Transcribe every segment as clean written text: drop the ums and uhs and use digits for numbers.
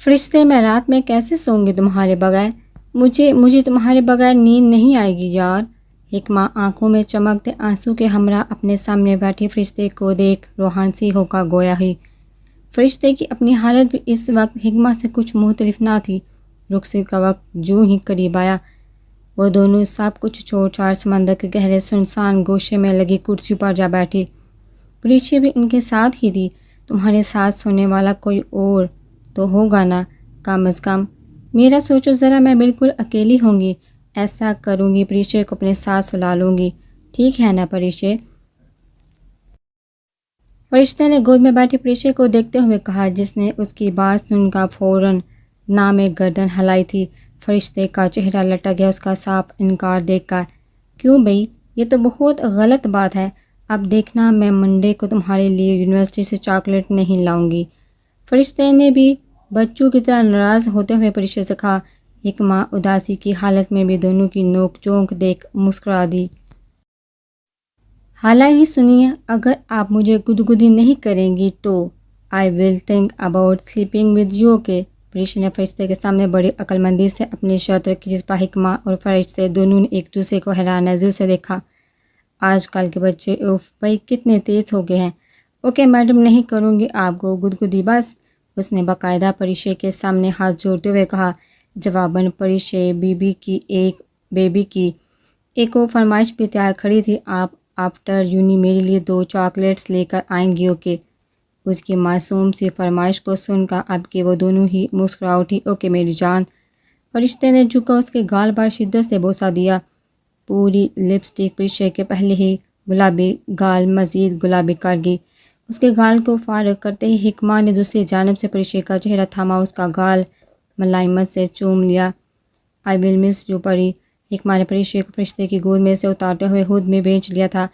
فرشتے، میں رات میں کیسے سوں گی تمہارے بغیر؟ مجھے تمہارے بغیر نیند نہیں آئے گی یار۔ حکمہ آنکھوں میں چمکتے آنسو کے ہمراہ اپنے سامنے بیٹھے فرشتے کو دیکھ روحان سی ہو کر گویا ہوئی۔ فرشتے کی اپنی حالت بھی اس وقت حکمہ سے کچھ مختلف نہ تھی۔ رخصت کا وقت جو ہی قریب آیا، وہ دونوں سب کچھ چھوڑ چھاڑ سمندر کے گہرے سنسان گوشے میں لگی کرسی پر جا بیٹھی۔ پریچے بھی ان کے ساتھ ہی تھی۔ تمہارے ساتھ سونے والا کوئی اور تو ہوگا نا، کم از کم میرا سوچو ذرا، میں بالکل اکیلی ہوں گی۔ ایسا کروں گی، پریچے کو اپنے ساتھ سلا لوں گی، ٹھیک ہے نا پریچے؟ فرشتے نے گود میں بیٹھے پریچے کو دیکھتے ہوئے کہا، جس نے اس کی بات سن کر فوراً نام گردن ہلائی تھی۔ فرشتے کا چہرہ لٹک گیا اس کا صاف انکار دیکھ کر۔ کیوں بھئی، یہ تو بہت غلط بات ہے۔ اب دیکھنا، میں منڈے کو تمہارے لیے یونیورسٹی سے چاکلیٹ نہیں لاؤں گی۔ فرشتے نے بھی بچوں کی طرح ناراض ہوتے ہوئے پریچے سے کہا۔ حکمہ اداسی کی حالت میں بھی دونوں کی نوک جھونک دیکھ مسکرا دی۔ حالانکہ سنیے، اگر آپ مجھے گدگدی نہیں کریں گی تو I will think about sleeping with you, okay؟ پریچے نے فرشتے کے سامنے بڑی عقل مندی سے اپنی شرط رکھی، جس پر حکمہ اور فرشتے دونوں نے ایک دوسرے کو حیران نظر سے دیکھا۔ آج کل کے بچے اوف بھائی کتنے تیز ہو گئے ہیں۔ اوکے میڈم، نہیں کروں گی آپ کو گدگدی بس، اس نے باقاعدہ پریچے کے سامنے ہاتھ جوڑتے ہوئے کہا۔ جواباً پریچے بیبی کی ایک اور فرمائش بھی تیار کھڑی تھی۔ آپ آفٹر یونی میرے لیے 2 چاکلیٹس لے کر آئیں گی، اوکے؟ اس کی معصوم سی فرمائش کو سن کر اب کہ وہ دونوں ہی مسکرا اٹھی۔ اوکے میری جان۔ فرشتے نے جھک کر اس کے گال پر شدت سے بوسہ دیا۔ پوری لپسٹک پریچے کے پہلے ہی گلابی گال مزید گلابی کر گئی۔ اس کے گال کو فارغ کرتے ہی حکمہ نے دوسری جانب سے پریچے کا چہرہ تھاما، اس کا گال ملائمت سے چوم لیا۔ I will miss you پری۔ حکمہ نے پریچے کو فرشتے کی گود میں سے اتارتے ہوئے خود میں بھیج لیا تھا۔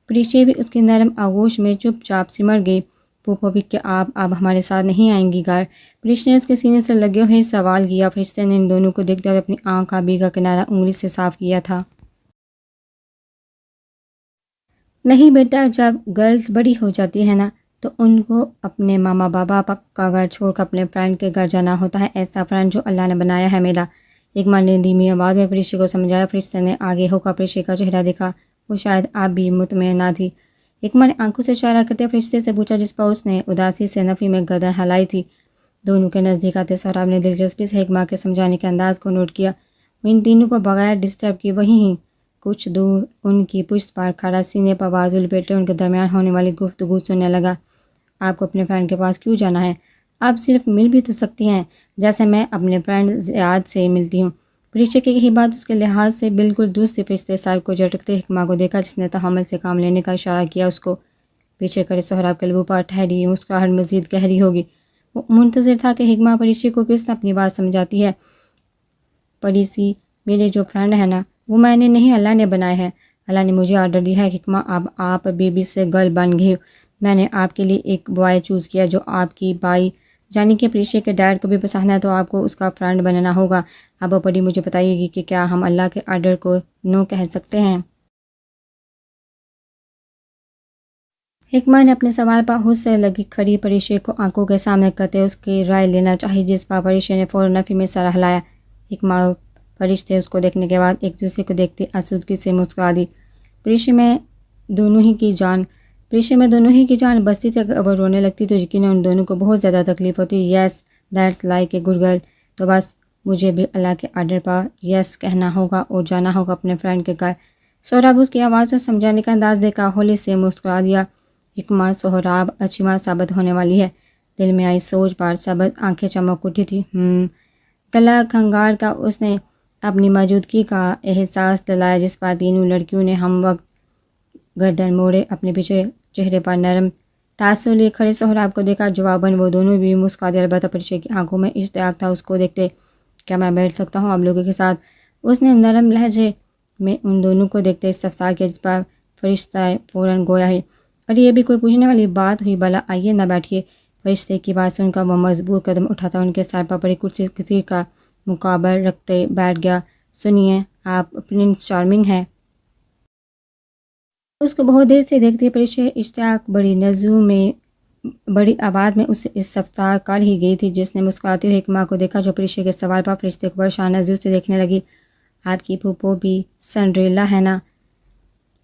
پریچے بھی اس کی نرم آغوش میں چپ چاپ سمر گئی۔ پھوپھو بھی کہ آپ اب ہمارے ساتھ نہیں آئیں گی گھر؟ پریچے نے اس کے سینے سے لگے ہوئے سوال کیا۔ فرشتے نے ان دونوں کو دیکھتے ہوئے اپنی آنکھ کا بھیگا کنارہ انگلی سے صاف کیا تھا۔ نہیں بیٹا، جب گرلز بڑی ہو جاتی ہے نا تو ان کو اپنے ماما بابا کا گھر چھوڑ کر اپنے فرینڈ کے گھر جانا ہوتا ہے، ایسا فرینڈ جو اللہ نے بنایا ہے میرا۔ حکمہ نے دھیمی آواز میں پریچے کو سمجھایا۔ فرشتے نے آگے ہو کر پریچے کا چہرہ دیکھا، وہ شاید اب بھی مطمئن نہ تھی۔ حکمہ نے آنکھوں سے اشارہ کرتے فرشتے سے پوچھا، جس پر اس نے اداسی سے نفی میں گردن ہلائی تھی۔ دونوں کے نزدیک آتے سہراب نے دلچسپی سے حکمہ کے سمجھانے کے انداز کو نوٹ کیا۔ وہ ان تینوں کو بغیر ڈسٹرب کیے وہیں کچھ دور ان کی پشت پر کھڑا سینے پر بازو لپیٹے ان کے درمیان ہونے والی گفتگو سننے لگا۔ آپ کو اپنے فرینڈ کے پاس کیوں جانا ہے؟ آپ صرف مل بھی تو سکتی ہیں، جیسے میں اپنے فرینڈ زیاد سے ملتی ہوں۔ پریچے کی یہی بات اس کے لحاظ سے بالکل دوسری فرشتے صاحب کو جھٹکتے حکمہ کو دیکھا، جس نے تحمل سے کام لینے کا اشارہ کیا اس کو۔ پیچھے کرے سہراب کے لبوں پر ٹھہری مسکراہٹ مزید گہری ہوگی۔ وہ منتظر تھا کہ حکمہ پریچے کو کس طرح اپنی بات سمجھاتی ہے۔ پریسی، میرے جو فرینڈ ہے نا، وہ میں نے نہیں، اللہ نے بنائے ہیں۔ اللہ نے مجھے آرڈر دیا ہے حکمہ، اب آپ بیبی سے گرل بن گئی۔ میں نے آپ کے لیے ایک بوائے چوز کیا جو آپ کی بائی یعنی کہ پریچے کے ڈیڈ کو بھی پسند ہے، تو آپ کو اس کا فرینڈ بننا ہوگا۔ اب پری مجھے بتائیے گی کہ کیا ہم اللہ کے آرڈر کو نو کہہ سکتے ہیں؟ حکمہ نے اپنے سوال پر خود سے لگی کھڑی پریچے کو آنکھوں کے سامنے کرتے اس کی رائے لینا چاہی، جس پر پریچے نے فوراً نفی میں سر ہلایا۔ حکمہ اور فرشتے اس کو دیکھنے کے بعد ایک دوسرے کو دیکھتی آسودگی سے مسکرا دی۔ پریچے میں دونوں ہی کی جان بستی تھی۔ اگر رونے لگتی تو یقیناً ان دونوں کو بہت زیادہ تکلیف ہوتی۔ Yes that's like a good girl. تو بس مجھے بھی اللہ کے آرڈر پر یس کہنا ہوگا اور جانا ہوگا اپنے فرینڈ کے گھر۔ سہراب اس کی آواز اور سمجھانے کا انداز دیکھا ہولی سے مسکرا دیا۔ حکمہ، سہراب اچھی ماں ثابت ہونے والی ہے۔ دل میں آئی سوچ پر سبز آنکھیں چمک اٹھی تھی۔ گلا کھنگار کا اس نے اپنی موجودگی کا احساس دلایا، جس پر تینوں لڑکیوں نے ہم وقت گردن موڑے اپنے پیچھے چہرے پر نرم تاثر لیے کھڑے سہراب کو دیکھا۔ جواباً وہ دونوں بھی مسکرا دے، البتہ پریچے کی آنکھوں میں اشتیاق تھا اس کو دیکھتے۔ کیا میں بیٹھ سکتا ہوں آپ لوگوں کے ساتھ؟ اس نے نرم لہجے میں ان دونوں کو دیکھتے استفسار کیا، جس پر فرشتہ فوراً گویا ہے، اور یہ بھی کوئی پوچھنے والی بات ہوئی، بھلا آئیے نہ بیٹھیے۔ فرشتے کی بات سن کر وہ مضبوط قدم اٹھاتا ان کے سر پر پڑی کرسی کسی کا مقابل رکھتے بیٹھ گیا۔ سنیے، آپ پرنس چارمنگ ہیں؟ اس کو بہت دیر سے دیکھتی پریچے اشتیاق بڑی نظروں میں بڑی آواز میں اسے اس رفتار کر ہی گئی تھی جس نے مسکراتے ہوئے حکمہ کو دیکھا جو پریشے کے سوال پر فرشتے کو پریشان نظروں سے دیکھنے لگی۔ آپ کی پھوپھو بھی سنڈریلا ہے نا؟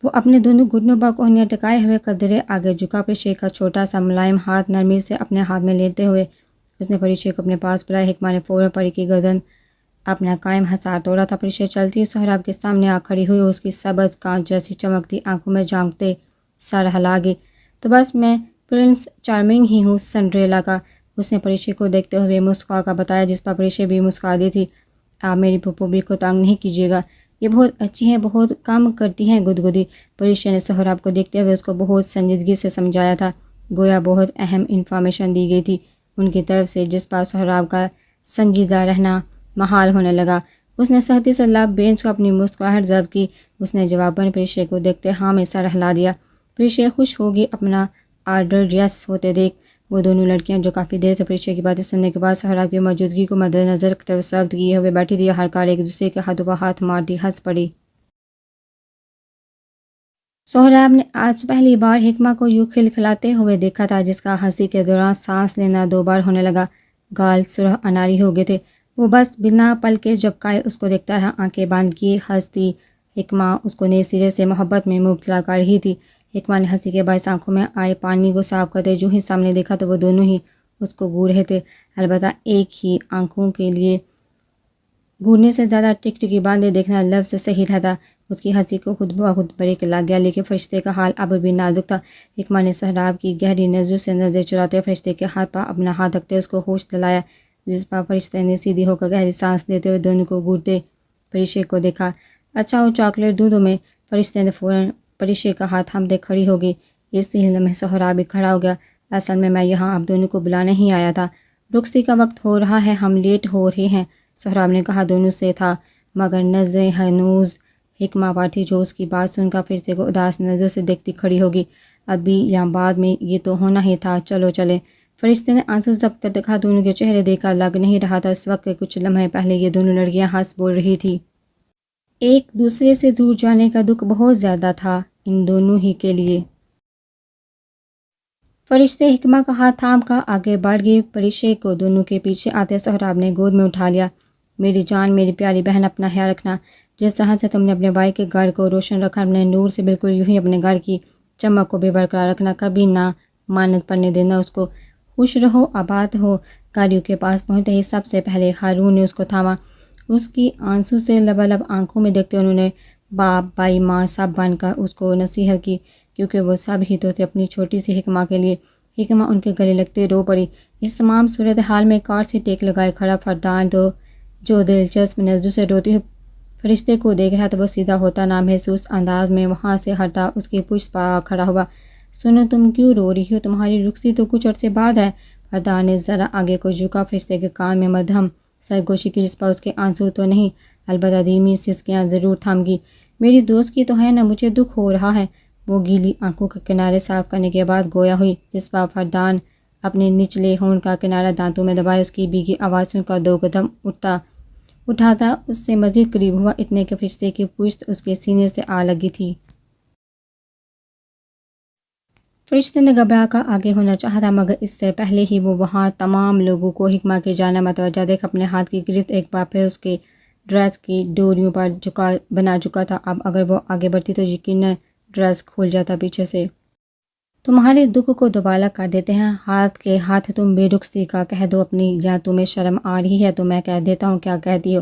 وہ اپنے دونوں گھٹنوں پر کوہنیاں ٹکائے ہوئے قدرے آگے جھکا پریشے کا چھوٹا سا ملائم ہاتھ نرمی سے اپنے ہاتھ میں لیتے ہوئے اس نے پریشے کو اپنے پاس بلایا۔ حکمہ نے فوراً پری کی گردن اپنا قائم حصار توڑا تھا۔ پریشے چلتی ہوئی سہراب کے سامنے آ کھڑی ہوئی، اس کی سبز کانچ جیسی چمکتی آنکھوں میں جھانکتے سر ہلا گئی۔ تو بس میں پرنس چارمنگ ہی ہوں سنڈریلا کا، اس نے پریشے کو دیکھتے ہوئے مسکرا کر بتایا، جس پر پریشے بھی مسکرا دی تھی۔ آپ میری پھوپھو بھی کو تنگ نہیں کیجیے گا، یہ بہت اچھی ہیں، بہت کم کرتی ہیں گدگدی۔ پریشے نے سہراب کو دیکھتے ہوئے اس کو بہت سنجیدگی سے سمجھایا تھا، گویا بہت اہم انفارمیشن دی گئی تھی ان کی طرف سے جس پر سہراب کا سنجیدہ رہنا محال ہونے لگا۔ اس نے سختی سے لب بینچ کو اپنی مسکراہٹ ضبط کی۔ اس نے جواباً پریشے کو دیکھتے ہاں میں سر ہلا دیا۔ پریشے خوش ہوگی اپنا آرڈر یس ہوتے دیکھ۔ وہ دونوں لڑکیاں جو کافی دیر سے پریشے کی باتیں سننے کے بعد سہراب کی موجودگی کو مد نظر رکھتے ہوئے ضبط کیے ہوئے بیٹھی تھی، ہر کار ایک دوسرے کے ہاتھوں پر ہاتھ مارتی ہنس پڑی۔ سہراب نے آج پہلی بار حکمہ کو یوں کھلکھلاتے ہوئے دیکھا تھا جس کا ہنسی کے دوران سانس لینا 2 بار ہونے لگا۔ گال سرخ اناری ہو گئے تھے۔ وہ بس بنا پلکیں جھپکائے اس کو دیکھتا رہا، آنکھیں باندھ کی ہنستی حکمہ اس کو نئے سرے سے محبت میں مبتلا کر رہی تھی۔ حکمہ نے ہنسی کے باعث آنکھوں میں آئے پانی کو صاف کرتے جو ہی سامنے دیکھا تو وہ دونوں ہی اس کو گھور رہے تھے، البتہ ایک ہی آنکھوں کے لیے گھورنے سے زیادہ ٹکٹکی باندھے دیکھنا لفظ سے صحیح رہتا۔ اس کی ہنسی کو خود بخود بریک لگ گیا، لیکن فرشتے کا حال اب بھی نازک تھا۔ حکمہ نے سہراب کی گہری نظروں سے نظر چراتے فرشتے کے ہاتھ پر اپنا ہاتھ رکھتے اس کو ہوش دلایا، جس پر فرشتے نے سیدھی ہو کر گہری سانس لیتے ہوئے دونوں کو گھورتے پریشے کو دیکھا۔ اچھا وہ چاکلیٹ دوں تمہیں؟ فرشتے نے فوراً پریشے کا ہاتھ تھامتے کھڑی ہو گئی۔ اس ہی لمحے سہراب بھی کھڑا ہو گیا۔ اصل میں یہاں آپ دونوں کو بلانے ہی آیا تھا، رخصتی کا وقت ہو رہا ہے، ہم لیٹ ہو رہے ہیں، سہراب نے کہا۔ دونوں سے تھا مگر نظریں ہنوز حکمہ پر تھی جو اس کی بات سن کر فرشتے کو اداس نظروں سے دیکھتی کھڑی ہوگی۔ ابھی یا بعد میں یہ تو ہونا ہی تھا، چلو چلیں۔ فرشتے نے آنسو ضبط کر دیکھا، دونوں کے چہرے دیکھ کر لگ نہیں رہا تھا اس وقت کے کچھ لمحے پہلے یہ دونوں لڑکیاں ہنس بول رہی تھی۔ ایک دوسرے سے دور جانے کا دکھ بہت زیادہ تھا ان دونوں ہی کے لیے۔ فرشتے حکمہ کا ہاتھ تھام کر آگے بڑھ گئے، پریشے کو دونوں کے پیچھے آتے سہراب نے گود میں اٹھا لیا۔ میری جان، میری پیاری بہن، اپنا خیال رکھنا، جس طرح سے تم نے اپنے بھائی کے گھر کو روشن رکھا، اپنے نور سے بالکل یوں ہی اپنے گھر کی چمک کو بھی برقرار رکھنا، کبھی نہ مانت پڑنے دینا اس کو۔ خوش رہو، آباد ہو۔ گاڑیوں کے پاس پہنچتے ہی سب سے پہلے ہارون نے اس کو تھاما، اس کی آنسو سے لبالب آنکھوں میں دیکھتے انہوں نے باپ بھائی ماں سب بن کر اس کو نصیحت کی، کیونکہ وہ سب ہی تو تھے اپنی چھوٹی سی حکمہ کے لیے۔ حکمہ ان کے گلے لگتے رو پڑی۔ اس تمام صورتحال میں کار سے ٹیک لگائے کھڑا فردان تو جو دلچسپ نظروں سے روتے ہوئے فرشتے کو دیکھ رہا تھا وہ سیدھا ہوتا نہ محسوس انداز میں وہاں سے ہٹتا اس کی پشت پر کھڑا ہوا۔ سنو، تم کیوں رو رہی ہو؟ تمہاری رخصتی تو کچھ عرصے بعد ہے۔ فردان نے ذرا آگے کو جھکا فرشتے کے کان میں مدھم سرگوشی کی، جس پر اس کے آنسو تو نہیں البتہ دھیمی سسکیاں ضرور تھم گی۔ میری دوست کی تو ہے نا، مجھے دکھ ہو رہا ہے، وہ گیلی آنکھوں کے کنارے صاف کرنے کے بعد گویا ہوئی، جس پر فردان اپنے نچلے ہونٹ کا کنارہ دانتوں میں دبائے اس کی بھیگی آواز سن کر 2 قدم اٹھاتا اس سے مزید قریب ہوا، اتنے کہ فرشتے کی پشت اس کے سینے سے آ لگی تھی۔ فرشتے نے گھبرا کر آگے ہونا چاہا تھا مگر اس سے پہلے ہی وہ وہاں تمام لوگوں کو حکمہ کی جانب متوجہ دیکھ اپنے ہاتھ کی گرفت ایک بار پھر اس کے ڈریس کی ڈوریوں پر بنا چکا تھا۔ اب اگر وہ آگے بڑھتی تو یقیناً ڈریس کھل جاتا پیچھے سے۔ تمہارے دکھ کو دوبالا کر دیتے ہیں، ہاتھ کے ہاتھ تم بے رخصتی کا کہہ دو اپنی، یا تمہیں شرم آ رہی ہے تو میں کہہ دیتا ہوں کیا کہتی ہو۔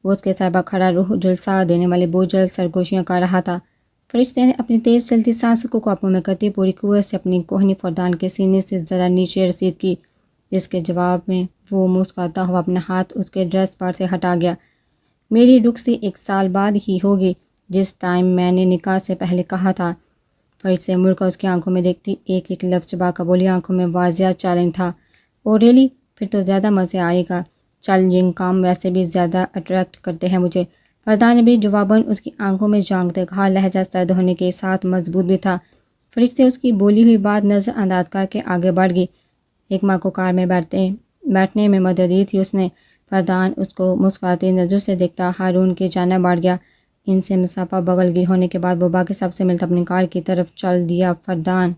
وہ اس کے سر پر کھڑا روح جلسہ دینے والے بوجھل سرگوشیاں کر رہا تھا۔ فرشتے نے اپنی تیز چلتی سانسوں کو قابو میں کرتی پوری قوت سے اپنی کوہنی فردان کے سینے سے ذرا نیچے رسید کی، جس کے جواب میں وہ مسکراتا ہوا اپنا ہاتھ اس کے ڈریس پر سے ہٹا گیا۔ میری رخصتی 1 سال بعد ہی ہوگی، جس ٹائم میں نے نکاح سے پہلے کہا تھا۔ فرشتے مڑ کر اس کی آنکھوں میں دیکھتی ایک ایک لفظ چبا کر بولی، آنکھوں میں واضح چیلنج تھا۔ او ریلی؟ پھر تو زیادہ مزے آئے گا، چیلنجنگ کام ویسے بھی زیادہ اٹریکٹ کرتے ہیں مجھے۔ فردان نے بھی جواباً اس کی آنکھوں میں جھانکتے کہا، لہجہ سرد ہونے کے ساتھ مضبوط بھی تھا۔ فرشتے اس کی بولی ہوئی بات نظر انداز کر کے آگے بڑھ گئی۔ حکمہ کو کار میں بیٹھنے میں مدد دی تھی اس نے۔ فردان اس کو مسکراتی نظروں سے دیکھتا ہارون کی جانب بڑھ گیا۔ ان سے مسافہ بغل گیر ہونے کے بعد وہ باقی سب سے ملتا اپنی کار کی طرف چل دیا۔ فردان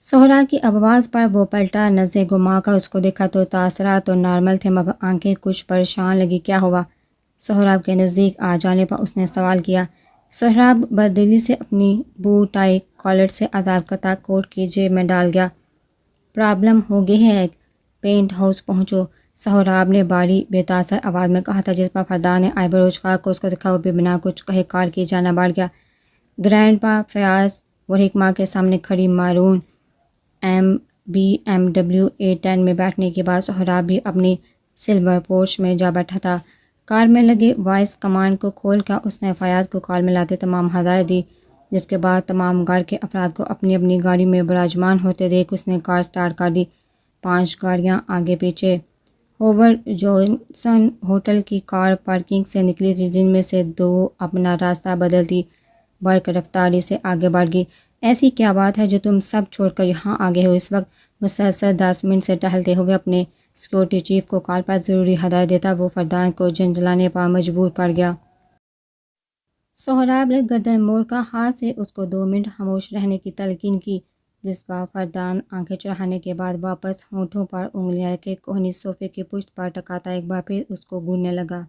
سہراب کی آواز پر وہ پلٹا، نظریں گھما کر اس کو دیکھا تو تاثرات تو نارمل تھے مگر آنکھیں کچھ پریشان لگی۔ کیا ہوا؟ سہراب کے نزدیک آ جانے پر اس نے سوال کیا۔ سہراب بددلی سے اپنی بو ٹائی کالر سے آزاد کردہ کوٹ کی جیب میں ڈال گیا۔ پرابلم ہو گئی ہے، ایک پینٹ ہاؤس پہنچو، سہراب نے باری بے تاثر آواز میں کہا تھا، جس پر فردان نے آئی بروز اٹھا کر اس کو دیکھا۔ وہ بھی بنا کچھ کہے کار کی جانب بڑھ گیا۔ گرینڈ پا فیاض اور حکمہ کے سامنے کھڑی مارون BMW A10 میں بیٹھنے کے بعد سہراب بھی اپنی سلور پورش میں جا بیٹھا تھا۔ کار میں لگے وائس کمانڈ کو کھول کر اس نے فیاض کو کال ملاتے تمام ہدایت دی، جس کے بعد تمام گھر کے افراد کو اپنی اپنی گاڑی میں براجمان ہوتے دیکھ اس نے کار سٹارٹ کر دی۔ 5 گاڑیاں آگے پیچھے ہوورڈ جانسن ہوٹل کی کار پارکنگ سے نکلی تھی، جن میں سے 2 اپنا راستہ بدلتی برق رفتاری سے آگے بڑھ گئی۔ ایسی کیا بات ہے جو تم سب چھوڑ کر یہاں آگے ہو؟ اس وقت مسلسل 10 منٹ سے ٹہلتے ہوئے اپنے سیکورٹی چیف کو کال پر ضروری ہدایت دیتا وہ فردان کو جھنجھلانے پر مجبور کر گیا۔ سہراب نے گردن موڑ کر ہاتھ سے اس کو 2 منٹ خاموش رہنے کی تلقین کی، جس پر فردان آنکھیں چڑھانے کے بعد واپس ہونٹوں پر انگلیاں رکھے کوہنی صوفے کی پشت پر ٹکاتا ایک بار پھر اس کو گوننے لگا۔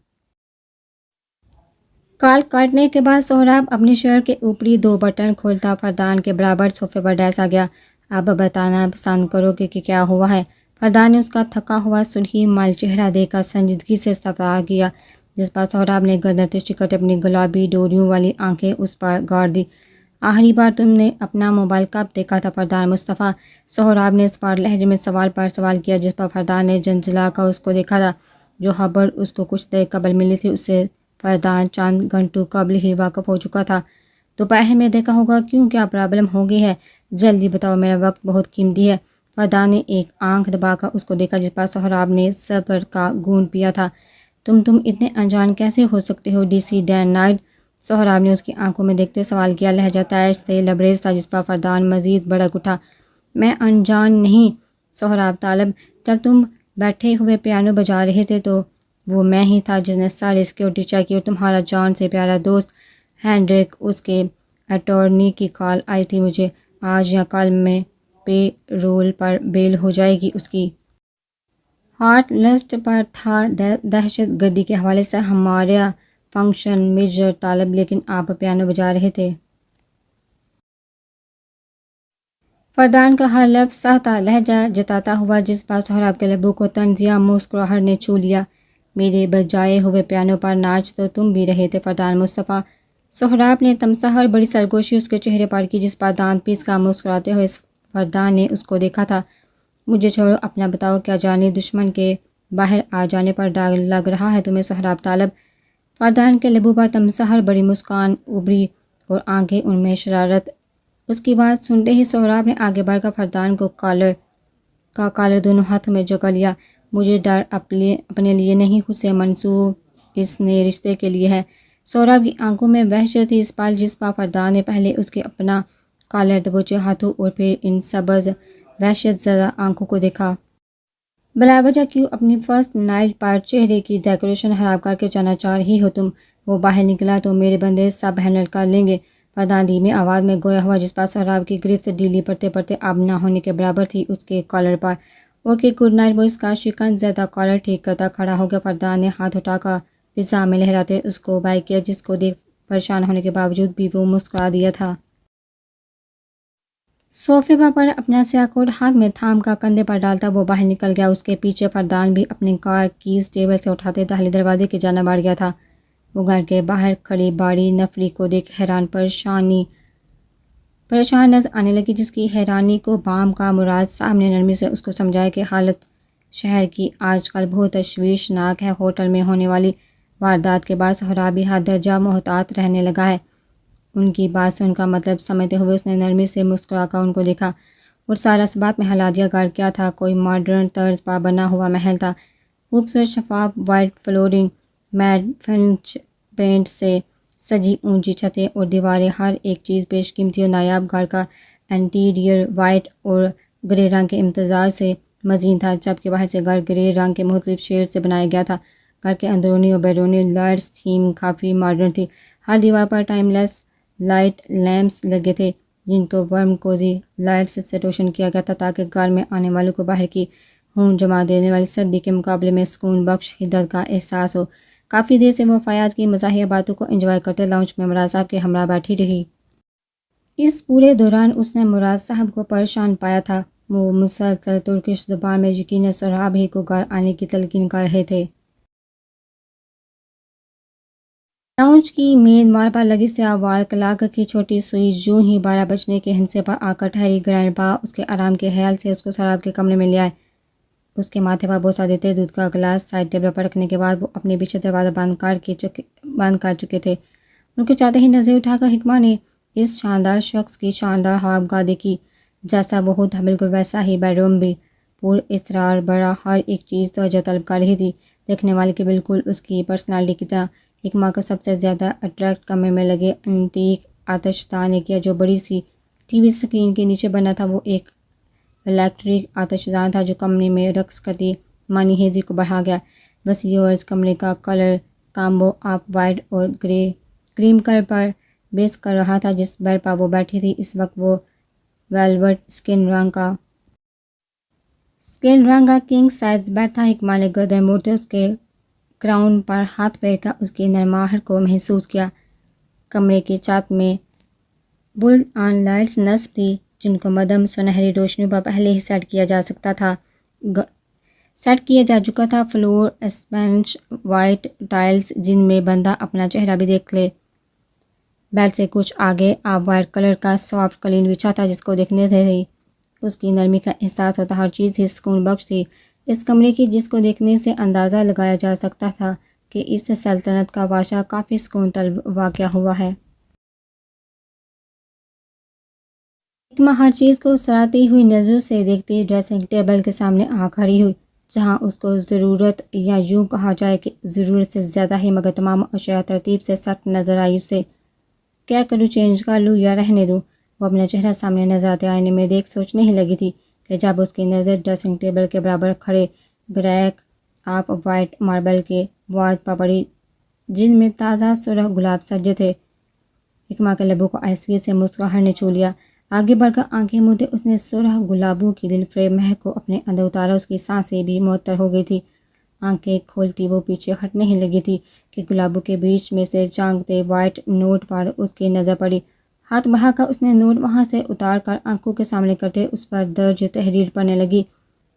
کال کاٹنے کے بعد سہراب اپنی شرٹ کے اوپری 2 بٹن کھولتا فردان کے برابر صوفے پر ڈیسا گیا۔ اب بتانا پسند کرو کہ کیا ہوا ہے؟ فردان نے اس کا تھکا ہوا سرخی مال چہرہ دیکھ کر سنجیدگی سے سوال کیا، جس پر سہراب نے گردن ترچھی کرتے اپنی گلابی ڈوریوں والی آنکھیں اس پر گاڑ دی۔ آخری بار تم نے اپنا موبائل کب دیکھا تھا فردان مصطفیٰ؟ سہراب نے اسپاٹ لہجے میں سوال پر سوال کیا، جس پر فردان نے جھنجھلا کر اس کو دیکھا تھا۔ جو خبر اس کو کچھ دیر قبل ملی تھی اس سے فردان چند گھنٹوں قبل ہی واقف ہو چکا تھا۔ دوپہر میں دیکھا ہوگا، کیوں کیا پرابلم ہو گئی ہے؟ جلدی بتاؤ، میرا وقت بہت قیمتی ہے۔ فردان نے ایک آنکھ دبا کر اس کو دیکھا، جس پر سہراب نے صبر کا گھونٹ پیا تھا۔ تم اتنے انجان کیسے ہو سکتے ہو DC ڈے نائٹ؟ سہراب نے اس کی آنکھوں میں دیکھتے سوال کیا۔ لہجہ طیش سے لبریز تھا، جس پر فردان مزید بھڑک اٹھا۔ میں انجان نہیں سہراب طالب، جب تم بیٹھے ہوئے پیانو بجا رہے تھے تو وہ میں ہی تھا جس نے ساری سیکورٹی چیک کی، اور تمہارا جان سے پیارا دوست ہینڈرک، اس کے اٹارنی کی کال آئی تھی مجھے۔ آج یا کل میں پے رول پر بیل ہو جائے گی۔ اس کی ہاٹ لسٹ پر تھا دہشت گردی کے حوالے سے ہمارا فنکشن میجر طالب، لیکن آپ پیانو بجا رہے تھے۔ فردان کا ہر لفظ سہتا لہجہ جتاتا ہوا، جس پر سہراب کے لبوں کو طنزیہ مسکراہٹ نے چھو لیا۔ میرے بجائے ہوئے پیانو پر ناچ تو تم بھی رہے تھے فردان مصطفیٰ۔ سہراب نے تمساہ بڑی سرگوشی اس کے چہرے پر کی، جس پر دانت پیس کر مسکراتے ہوئے فردان نے اس کو دیکھا تھا۔ مجھے چھوڑو، اپنا بتاؤ، کیا جانی دشمن کے باہر آ جانے پر ڈر لگ رہا ہے تمہیں سہراب طالب؟ فردان کے لبوں پر تمساہ بڑی مسکان ابھری اور آنکھیں ان میں شرارت۔ اس کی بات سنتے ہی سہراب نے آگے بڑھ کر فردان کو کالر دونوں ہاتھوں میں جکڑ لیا۔ مجھے ڈر اپنے لیے نہیں، اسے منسوب اس نئے رشتے کے لیے ہے۔ سہراب کی آنکھوں میں وحشت تھی اس پل، جس پر فردان نے پہلے اس کے اپنا کالر دبوچے ہاتھوں اور پھر ان سبز وحشت زدہ آنکھوں کو دیکھا۔ بلا وجہ کیوں اپنی فرسٹ نائٹ پر چہرے کی ڈیکوریشن خراب کر کے جانا چاہ رہی ہو تم؟ وہ باہر نکلا تو میرے بندے سب ہینڈل کر لیں گے، فردان دھیمی آواز میں گویا ہوا، جس پر سہراب کی گرفت ڈھیلی پڑتے پڑتے اب نہ ہونے کے برابر تھی اس کے کالر پر۔ Okay good night. وہ اس کا شکن زدہ کالر ٹھیک کرتا کھڑا ہو گیا۔ فردان نے ہاتھ اٹھا کر فضا میں لہراتے اس کو بائے کیا، جس کو دیکھ پریشان ہونے کے باوجود بھی وہ مسکرا دیا تھا۔ صوفے پر اپنا سیاہ کوٹ ہاتھ میں تھام کر کندھے پر ڈالتا وہ باہر نکل گیا۔ اس کے پیچھے فردان بھی اپنی کار کیز ٹیبل سے اٹھاتے داخلی دروازے کی جانب بڑھ گیا تھا۔ وہ گھر کے باہر کھڑی باری نفری کو دیکھ حیران نظر آنے لگی، جس کی حیرانی کو بام کا مراد صاحب نے نرمی سے اس کو سمجھایا کہ حالت شہر کی آج کل بہت تشویشناک ہے۔ ہوٹل میں ہونے والی واردات کے بعد سہراب بھی حد درجہ محتاط رہنے لگا ہے۔ ان کی بات سے ان کا مطلب سمجھتے ہوئے اس نے نرمی سے مسکرا کر ان کو دیکھا اور سارا اسبات میں ہلا دیا۔ گھر کیا تھا؟ کوئی ماڈرن طرز پر بنا ہوا محل تھا۔ خوبصورت شفاف white flooring, matte finish paint سے سجی اونچی چھتیں اور دیواریں، ہر ایک چیز بیش قیمتی اور نایاب۔ گھر کا انٹیریئر وائٹ اور گرے رنگ کے امتزاج سے مزین تھا، جبکہ باہر سے گھر گرے رنگ کے مختلف شیڈ سے بنایا گیا تھا۔ گھر کے اندرونی اور بیرونی لائٹس تھیم کافی ماڈرن تھی۔ ہر دیوار پر ٹائم لیس لائٹ لیمپس لگے تھے، جن کو ورم کوزی لائٹس سے روشن کیا گیا تھا تاکہ گھر میں آنے والوں کو باہر کی ہون جما دینے والی سردی کے مقابلے میں سکون بخش حدت کا احساس ہو۔ کافی دیر سے وہ فیاض کی مزاحیہ باتوں کو انجوائے کرتے لاؤنج میں مراد صاحب کے ہمراہ بیٹھی رہی۔ اس پورے دوران اس نے مراد صاحب کو پریشان پایا تھا۔ وہ مسلسل ترکش زبان میں یقین سراب ہی کو گھر آنے کی تلقین کر رہے تھے۔ لاؤنج کی مین وال پر لگی سیاہ وال کلاک کی چھوٹی سوئی یوں ہی 12 بجنے کے ہندسے پر آ کر ٹھہری۔ گرینڈ پا اس کے آرام کے خیال سے اس کو سراب کے کمرے میں لے آئے۔ اس کے ماتھے پر بوسہ دیتے دودھ کا گلاس سائڈ ٹیبل پر رکھنے کے بعد وہ اپنے پیچھے دروازہ بند کر چکے تھے۔ ان کے چاہتے ہی نظر اٹھا کر حکمہ نے اس شاندار شخص کی شاندار خوابگاہ دیکھی۔ جیسا وہ تھا بالکل ویسا ہی بیڈ روم بھی پر اسرار بڑا، ہر ایک چیز توجہ طلب کر رہی تھی، دیکھنے والے کے بالکل اس کی پرسنالٹی کی طرح۔ حکمہ کو سب سے زیادہ اٹریکٹ کمرے میں لگے انٹیک آتش داں نے کیا جو بڑی سی ٹی وی اسکرین کے نیچے بنا تھا۔ وہ ایک الیکٹرک آتش داں تھا جو کمرے میں رقص کرتی مانی ہیزی کو بڑھا گیا۔ وسیع و عرض کمرے کا کلر کامبو آف وائٹ اور کریم کلر پر بیس کر رہا تھا۔ جس بیڈ پر وہ بیٹھی تھی اس وقت وہ ویلوٹ اسکن رنگ کا کنگ سائز بیڈ تھا۔ حکمہ نے گردن موڑتے اس کے کراؤن پر ہاتھ پھیر کر اس کی نرماہٹ کو محسوس کیا۔ کمرے کی چھت میں بلڈ آن لائٹس نصب تھی جن کو مدھم سنہری روشنی پر پہلے ہی سیٹ کیا جا چکا تھا۔ فلور اسپنج وائٹ ٹائلز جن میں بندہ اپنا چہرہ بھی دیکھ لے۔ بیڈ سے کچھ آگے آف وائٹ کلر کا سافٹ قالین بچھا تھا جس کو دیکھنے سے ہی اس کی نرمی کا احساس ہوتا، ہر چیز ہی سکون بخش تھی اس کمرے کی، جس کو دیکھنے سے اندازہ لگایا جا سکتا تھا کہ اس سلطنت کا بادشاہ کافی سکون طلب واقع ہوا ہے۔ حکمہ ہر چیز کو سراتی ہوئی نظروں سے دیکھتی ڈریسنگ ٹیبل کے سامنے آ کھڑی ہوئی جہاں اس کو ضرورت، یا یوں کہا جائے کہ ضرورت سے زیادہ ہی، مگر تمام اشیاء ترتیب سے سیٹ نظر آئی اسے۔ کیا کروں، چینج کر لوں یا رہنے دوں؟ وہ اپنا چہرہ سامنے نظر آتے آئینے میں دیکھ سوچنے ہی لگی تھی کہ جب اس کی نظر ڈریسنگ ٹیبل کے برابر کھڑے گریک آف وائٹ ماربل کے واز پر پڑی جن میں تازہ سرخ گلاب سجے تھے۔ حکمہ کے لبوں کو حیثیت سے مسکراہٹ نے چھو لیا۔ آگے بڑھ کر آنکھیں موندے اس نے سرخ گلابوں کی دل فریب مہک کو اپنے اندر اتارا۔ اس کی سانسیں بھی معطر ہو گئی تھی۔ آنکھیں کھولتی وہ پیچھے ہٹنے ہی لگی تھی کہ گلابوں کے بیچ میں سے چمکتے وائٹ نوٹ پر اس کی نظر پڑی۔ ہاتھ بڑھا کر اس نے نوٹ وہاں سے اتار کر آنکھوں کے سامنے کرتے اس پر درج تحریر پڑھنے لگی۔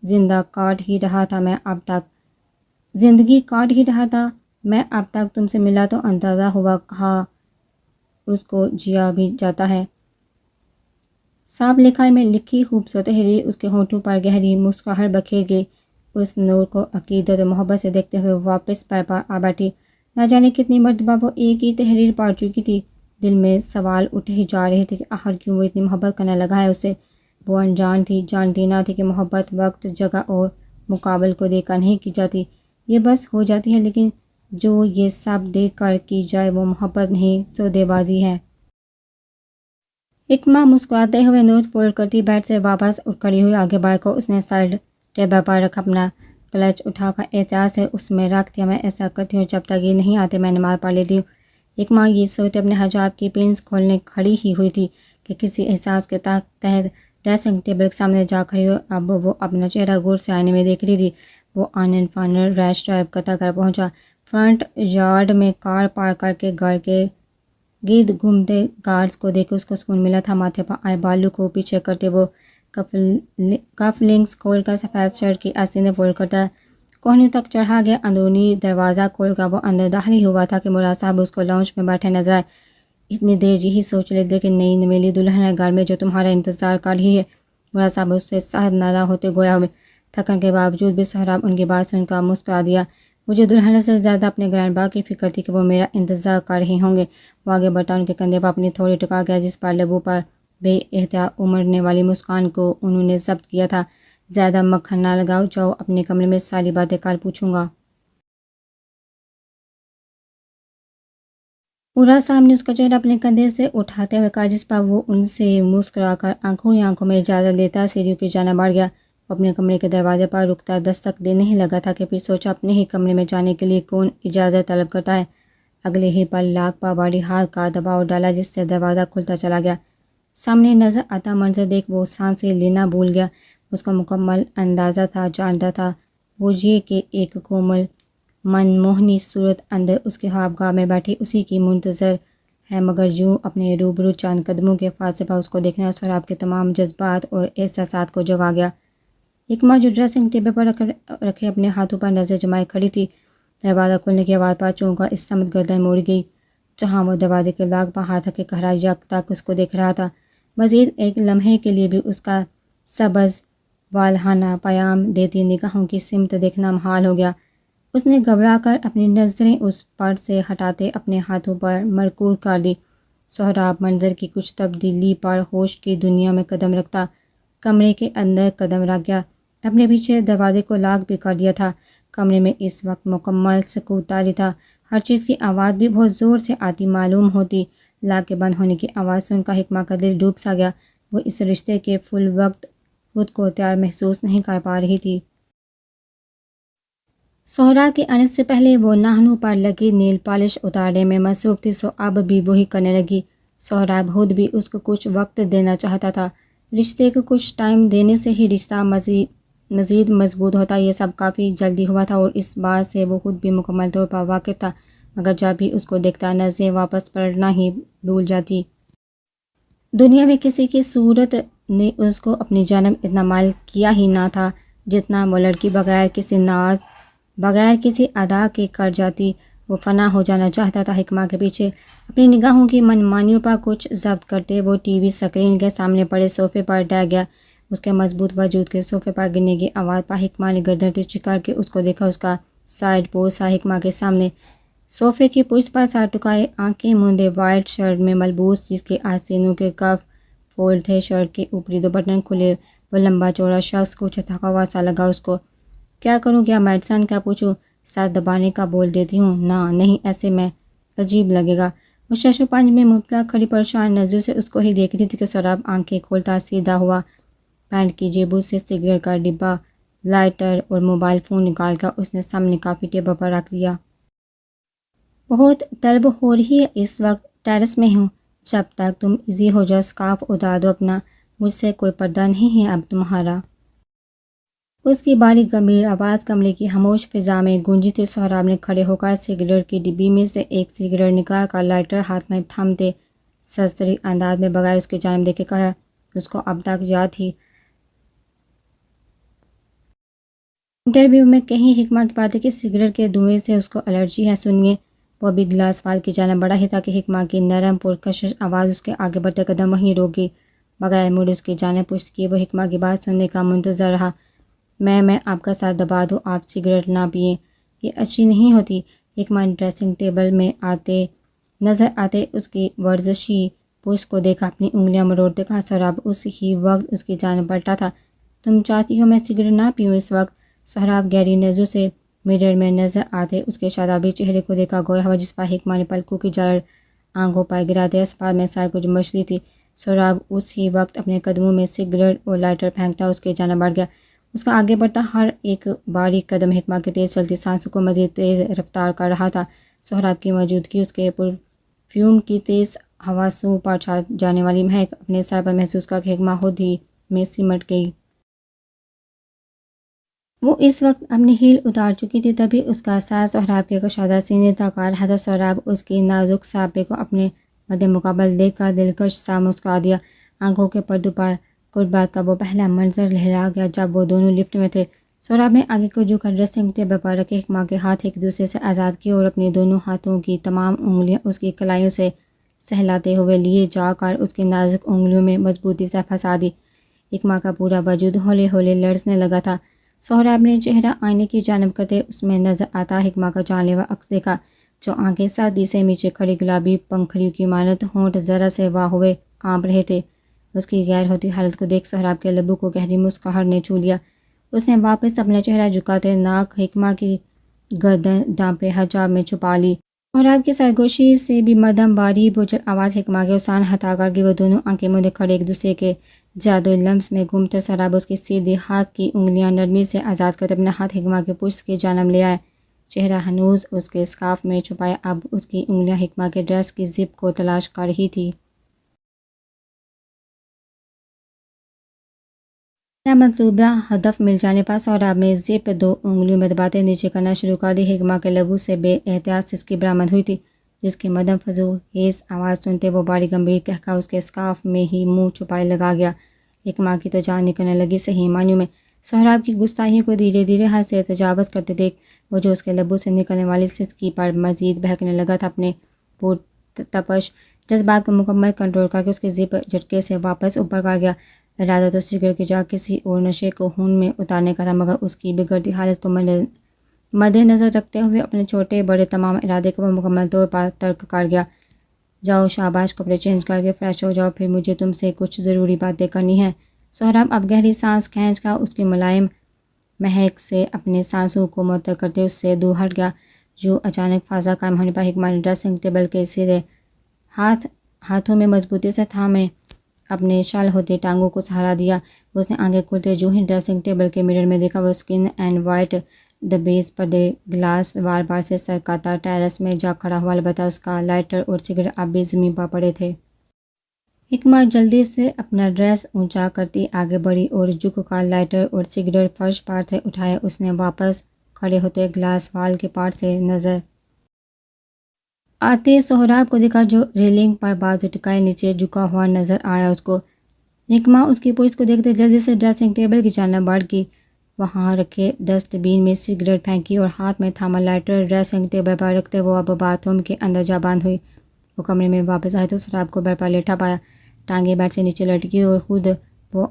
زندگی کاٹ ہی رہا تھا میں اب تک تم سے ملا تو اندازہ ہوا کہا اس کو جیا بھی جاتا ہے۔ صاف لکھائی میں لکھی خوبصورت تحریر اس کے ہونٹوں پر گہری مسکراہٹ بکھیر گئی۔ اس نوٹ کو عقیدت و محبت سے دیکھتے ہوئے واپس پیر پر آ بیٹھی۔ نہ جانے کتنی مرتبہ وہ ایک ہی تحریر پڑھ چکی تھی۔ دل میں سوال اٹھے ہی جا رہے تھے کہ آخر کیوں وہ اتنی محبت کرنے لگا ہے اس سے۔ وہ انجان تھی، جانتی نہ تھی کہ محبت وقت، جگہ اور مقابل کو دیکھ کر نہیں کی جاتی، یہ بس ہو جاتی ہے، لیکن جو یہ سب دیکھ کر کی جائے وہ محبت نہیں، سودے بازی ہے۔ حکمہ مسکراتے ہوئے نوٹ فولڈ کرتی بیڈ سے واپس اٹھ کھڑی ہوئی۔ آگے بڑھ کر اس نے سائڈ ٹیبل پر رکھ اپنا کلچ اٹھا کر احتیاط سے اس میں رکھ دیا۔ میں ایسا کرتی ہوں جب تک یہ نہیں آتے میں نماز پڑھ لیتی ہوں۔ حکمہ یہ سوچتے اپنے حجاب کی پنس کھولنے کھڑی ہی ہوئی تھی کہ کسی احساس کے تحت ڈریسنگ ٹیبل کے سامنے جا کھڑی ہوئی۔ اب وہ اپنا چہرہ غور سے آئینے میں دیکھ رہی تھی۔ وہ آنن فانن ریش ڈرائیو کرتا گھر پہنچا۔ فرنٹ یارڈ میں کار پارک کر کے گھر کے گرد گھومتے گارڈز کو دیکھ کے اس کو سکون ملا تھا۔ ماتھے پر آئے بالوں کو پیچھے کرتے وہ کف لنکس کھول کر سفید شرٹ کی آستینیں فولڈ کرتا کوہنیوں تک چڑھا گیا۔ اندرونی دروازہ کھول کر وہ اندر داخل ہی ہوا تھا کہ مراد صاحب اس کو لاؤنج میں بیٹھے نظر آئے۔ اتنی دیر یہی سوچ لیتے کہ نئی نویلی دلہن ہے گھر میں جو تمہارا انتظار کر رہی ہے۔ مراد صاحب اس سے سخت ناراض ہوتے گویا ہوئے۔ تھکن کے باوجود بھی سہراب ان کی بات سن کر مسکرا دیا۔ مجھے دلہن سے زیادہ اپنے گرینڈ با کی فکر تھی کہ وہ میرا انتظار کر رہے ہوں گے۔ وہ آگے بڑھتا ان کے کندھے پر اپنی تھوڑی ٹکا گیا جس پر لبوں پر بے احتیاط امڑنے والی مسکان کو انہوں نے ضبط کیا تھا۔ زیادہ مکھن نہ لگاؤ، جاؤ اپنے کمرے میں، ساری باتیں کل پوچھوں گا۔ مراد صاحب نے اس کا چہرہ اپنے کندھے سے اٹھاتے ہوئے کہا جس پر وہ ان سے مسکرا کر آنکھوں ہی آنکھوں میں اجازت لیتا سیڑھیوں کی جانب بڑھ گیا۔ وہ اپنے کمرے کے دروازے پر رکتا دستک دینے ہی لگا تھا کہ پھر سوچا اپنے ہی کمرے میں جانے کے لیے کون اجازت طلب کرتا ہے۔ اگلے ہی پل لاک پر بڑی ہاتھ کا دباؤ ڈالا جس سے دروازہ کھلتا چلا گیا۔ سامنے نظر آتا منظر دیکھ وہ سانسیں لینا بھول گیا۔ اس کو مکمل اندازہ تھا، جانتا تھا وہ یہ کہ ایک کومل من موہنی صورت اندر اس کے خوابگاہ میں بیٹھی اسی کی منتظر ہے، مگر یوں اپنے روبرو چند قدموں کے فاصلے پر اس کو دیکھنا سہراب کے تمام جذبات اور احساسات کو جگا گیا۔ حکمہ جو ڈریسنگ ٹیبل پر رکھے اپنے ہاتھوں پر نظر جمائے کھڑی تھی، دروازہ کھلنے کی آواز پر چونکا اس سمت گردن موڑ گئی جہاں وہ دروازے کے لاگ پر ہاتھ رکھے کھڑا یک تک اس کو دیکھ رہا تھا۔ مزید ایک لمحے کے لیے بھی اس کا سبز والہانہ پیام دیتی نگاہوں کی سمت دیکھنا محال ہو گیا۔ اس نے گھبرا کر اپنی نظریں اس پر سے ہٹاتے اپنے ہاتھوں پر مرکوز کر دی۔ سہراب منظر کی کچھ تبدیلی پر ہوش کی دنیا میں قدم رکھتا کمرے کے اندر قدم رکھ گیا۔ اپنے پیچھے دروازے کو لاک بھی کر دیا تھا۔ کمرے میں اس وقت مکمل سکوت طاری تھا۔ ہر چیز کی آواز بھی بہت زور سے آتی معلوم ہوتی۔ لاک کے بند ہونے کی آواز سن کر حکمہ کا دل ڈوب سا گیا۔ وہ اس رشتے کے فل وقت خود کو تیار محسوس نہیں کر پا رہی تھی۔ سہراب کے آنے سے پہلے وہ ناخنوں پر لگی نیل پالش اتارنے میں مصروف تھی، سو اب بھی وہی کرنے لگی۔ سہراب خود بھی اس کو کچھ وقت دینا چاہتا تھا۔ رشتے کو کچھ ٹائم دینے سے ہی رشتہ مزید مضبوط ہوتا۔ یہ سب کافی جلدی ہوا تھا اور اس بات سے وہ خود بھی مکمل طور پر واقف تھا، مگر جب بھی اس کو دیکھتا نظریں واپس پلٹنا ہی بھول جاتی۔ دنیا میں کسی کی صورت نے اس کو اپنی جانب اتنا مائل کیا ہی نہ تھا جتنا وہ لڑکی بغیر کسی ناز، بغیر کسی ادا کے کر جاتی۔ وہ فنا ہو جانا چاہتا تھا۔ حکمہ کے پیچھے اپنی نگاہوں کی من مانیوں پر کچھ ضبط کرتے وہ ٹی وی اسکرین کے سامنے پڑے صوفے پر ڈر گیا۔ اس کے مضبوط وجود کے صوفے پر گرنے کی آواز پر حکمہ نے گردن ترچھی کر کے اس کو دیکھا۔ اس کا سائیڈ پوز تھا حکمہ کے سامنے، صوفے کی پشت پر سر ٹکائے، آنکھیں موندے، وائٹ شرٹ میں ملبوس جس کے آستینوں کے کف فولڈ تھے، شرٹ کے اوپری دو بٹن کھلے۔ وہ لمبا چوڑا شخص کچھ تھکا ہوا سا لگا اس کو۔ کیا کروں، کیا میڈیسن کا پوچھوں؟ سر دبانے کا بول دیتی ہوں۔ نہیں ایسے میں عجیب لگے گا۔ وہ شش و پنج میں مبتلا کھڑی پریشان نظروں سے اس کو ہی دیکھ رہی تھی کہ سہراب آنکھیں کھولتا سیدھا ہوا، پینٹ کی جیبوں سے سگریٹ کا ڈبہ، لائٹر اور موبائل فون نکال کر اس نے سامنے کافی ٹیبل پر رکھ دیا۔ بہت طلب ہو رہی ہے اس وقت، ٹیرس میں ہوں، جب تک تم ایزی ہو جاؤ اسکارف اتار دو اپنا، مجھ سے کوئی پردہ نہیں ہے اب تمہارا۔ اس کی باریک گمبھیر آواز کمرے کی خاموش فضا میں گونجی تھی۔ سہراب نے کھڑے ہو کر سگریٹ کی ڈبی میں سے ایک سگریٹ نکال کر لائٹر ہاتھ میں تھامتے سرسری انداز میں بغیر اس کی جانب دیکھے کہا، اس کو اب تک یاد تھی انٹرویو میں کہیں حکمہ کی باتیں کہ سگریٹ کے دھوئیں سے اس کو الرجی ہے۔ سنیے، وہ بھی گلاس فال کی جانب بڑھا ہی تھا کہ حکمہ کی نرم پرکشش آواز اس کے آگے بڑھتے قدم وہیں روک گئی۔ بغیر مڑ اس کی جانب پشت کیے وہ حکمہ کی بات سننے کا منتظر رہا۔ میں آپ کا سر دبا دوں، آپ سگریٹ نہ پئیں، یہ اچھی نہیں ہوتی۔ حکمہ ڈریسنگ ٹیبل میں نظر آتے اس کی ورزشی پشت کو دیکھا، اپنی انگلیاں مروڑتے کہا۔ سہراب اس ہی وقت اس کی جانب پلٹا تھا۔ تم چاہتی ہو میں سگریٹ نہ پیوں اس وقت؟ سہراب گہری نظروں سے مرر میں نظر آتے اس کے شادابی چہرے کو دیکھا، گویا ہوا جس پر حکمہ نے پلکوں کی جھلک آنکھوں پر گراتے اسپاس میں سر کو جنبش دی تھی۔ سہراب اس ہی وقت اپنے قدموں میں سگریٹ اور لائٹر پھینکتا اس کی جانب بڑھ گیا۔ اس کا آگے بڑھتا ہر ایک باریک قدم حکمہ کی تیز چلتی سانسوں کو مزید تیز رفتار کر رہا تھا۔ سہراب کی موجودگی، اس کے پرفیوم کی تیز حواسوں پر چھا جانے والی مہک اپنے سر پر محسوس کر کے حکمہ خود ہی میں سمٹ گئی۔ وہ اس وقت اپنی ہیل اتار چکی تھی، تبھی اس کا سر سہراب کے کشادہ سینے تک آ رہا تھا۔ سہراب اس کی نازک سانپے کو اپنے مد مقابل دیکھ کر دلکش سا مسکرا دیا۔ آنکھوں کے پردوں پر قربت کا وہ پہلا منظر لہرا گیا جب وہ دونوں لفٹ میں تھے۔ سہراب نے آگے کو جھک کر ڈریسنگ ٹیبل پر رکھے حکمہ کے ہاتھ ایک دوسرے سے آزاد کیے اور اپنے دونوں ہاتھوں کی تمام انگلیاں اس کی کلائیوں سے سہلاتے ہوئے لیے جا کر اس کی نازک انگلیوں میں مضبوطی سے پھنسا دی۔ حکمہ کا پورا وجود ہولے ہولے لرزنے لگا تھا۔ سہراب نے چہرہ آئینے کی جانب کرتے اس میں نظر آتا حکمہ کا جان لیوا عکس دیکھا، جو آنکھیں سردی سے نیچے کھڑی گلابی پنکھڑیوں کی مانند، ہونٹ ذرا سے واہ ہوئے کانپ رہے تھے۔ اس کی غیر ہوتی حالت کو دیکھ سہراب کے لبوں کو گہری مسکراہٹ نے چھو لیا۔ اس نے واپس اپنا چہرہ جھکاتے ناک حکمہ کی گردن ڈانپے حجاب میں چھپا لی۔ سہراب کی سرگوشی سے بھی مدھم باری بوجھل آواز حکمہ کے اسان ہٹا کر گئی۔ وہ دونوں آنکھیں موندے کھڑے ایک دوسرے کے جادوئی لمس میں گم تھے۔ سہراب اس کی سیدھی ہاتھ کی انگلیاں نرمی سے آزاد کرتے اپنا ہاتھ حکمہ کے پشت کی جانب لے آئے، چہرہ ہنوز اس کے اسکارف میں چھپائے۔ اب اس کی انگلیاں حکمہ کے ڈریس کی زپ کو تلاش کر رہی تھی۔ مطلوبہ ہدف مل جانے پر سہراب نے زپ 2 انگلیوں میں دباتے نیچے کرنا شروع کر دی۔ حکمہ کے لبوں سے بے احتیاط سسکی برآمد ہوئی تھی، جس کی مدم فضول ہیس آواز سنتے وہ بڑی گمبھیر کہہ اس کے اسکارف میں ہی منہ چھپائے لگا گیا۔ حکمہ کی تو جان نکلنے لگی صحیح معنیوں میں۔ سہراب کی گستاخی کو دھیرے دھیرے حد سے تجاوز کرتے دیکھ وہ جو اس کے لبوں سے نکلنے والی سسکی پر مزید بہکنے لگا تھا، اپنے پرتپش جذبات کو مکمل کنٹرول کر کے اس کے زپ جھٹکے سے واپس اوپر کر گیا۔ ارادہ تو سگریٹ کی جگہ کسی اور نشے کو خون میں اتارنے کا تھا، مگر اس کی بگڑتی حالت کو مد نظر رکھتے ہوئے اپنے چھوٹے بڑے تمام ارادے کو وہ مکمل طور پر ترک کر گیا۔ جاؤ شاباش، کپڑے چینج کر کے فریش ہو جاؤ، پھر مجھے تم سے کچھ ضروری باتیں کرنی ہیں۔ سہراب اب گہری سانس کھینچ کر اس کی ملائم مہک سے اپنے سانسوں کو معطل کرتے اس سے دور ہٹ گیا۔ جو اچانک فضا قائم ہونے پر حکمہ نے ڈریسنگ ٹیبل کے سرے ہاتھوں میں مضبوطی سے تھامے اپنے شال ہوتی ٹانگوں کو سہارا دیا۔ اس نے آنکھیں کھولتے جو ہی ڈریسنگ ٹیبل کے مرر میں دیکھا، وہ اسکن اینڈ وائٹ دبیز پردے گلاس بار بار سے سرکاتا ٹیرس میں جا کھڑا ہوا، البتہ اس کا لائٹر اور سگریٹ اب بھی زمین پر پڑے تھے۔ حکمہ جلدی سے اپنا ڈریس اونچا کرتی آگے بڑھی اور جھک کر لائٹر اور سگریٹ فرش پر سے اٹھائے۔ اس نے واپس کھڑے ہوتے گلاس وال کے پارٹ سے نظر آتے سہراب کو دیکھا، جو ریلنگ پر بازو ٹکائے نیچے جھکا ہوا نظر آیا اس کو۔ حکمہ اس کی پوچھ کو دیکھتے جلدی سے ڈریسنگ ٹیبل کی جانب بڑھ گئی، وہاں رکھے ڈسٹ بین میں سگریٹ پھینکی اور ہاتھ میں تھاما لائٹر ڈریسنگ ٹیبل پر رکھتے وہ اب باتھ روم کے اندر جا بند ہوئی۔ وہ کمرے میں واپس آئے تو سہراب کو بیڈ پر لیٹا پایا، ٹانگیں بیڈ سے نیچے لٹکی اور خود وہ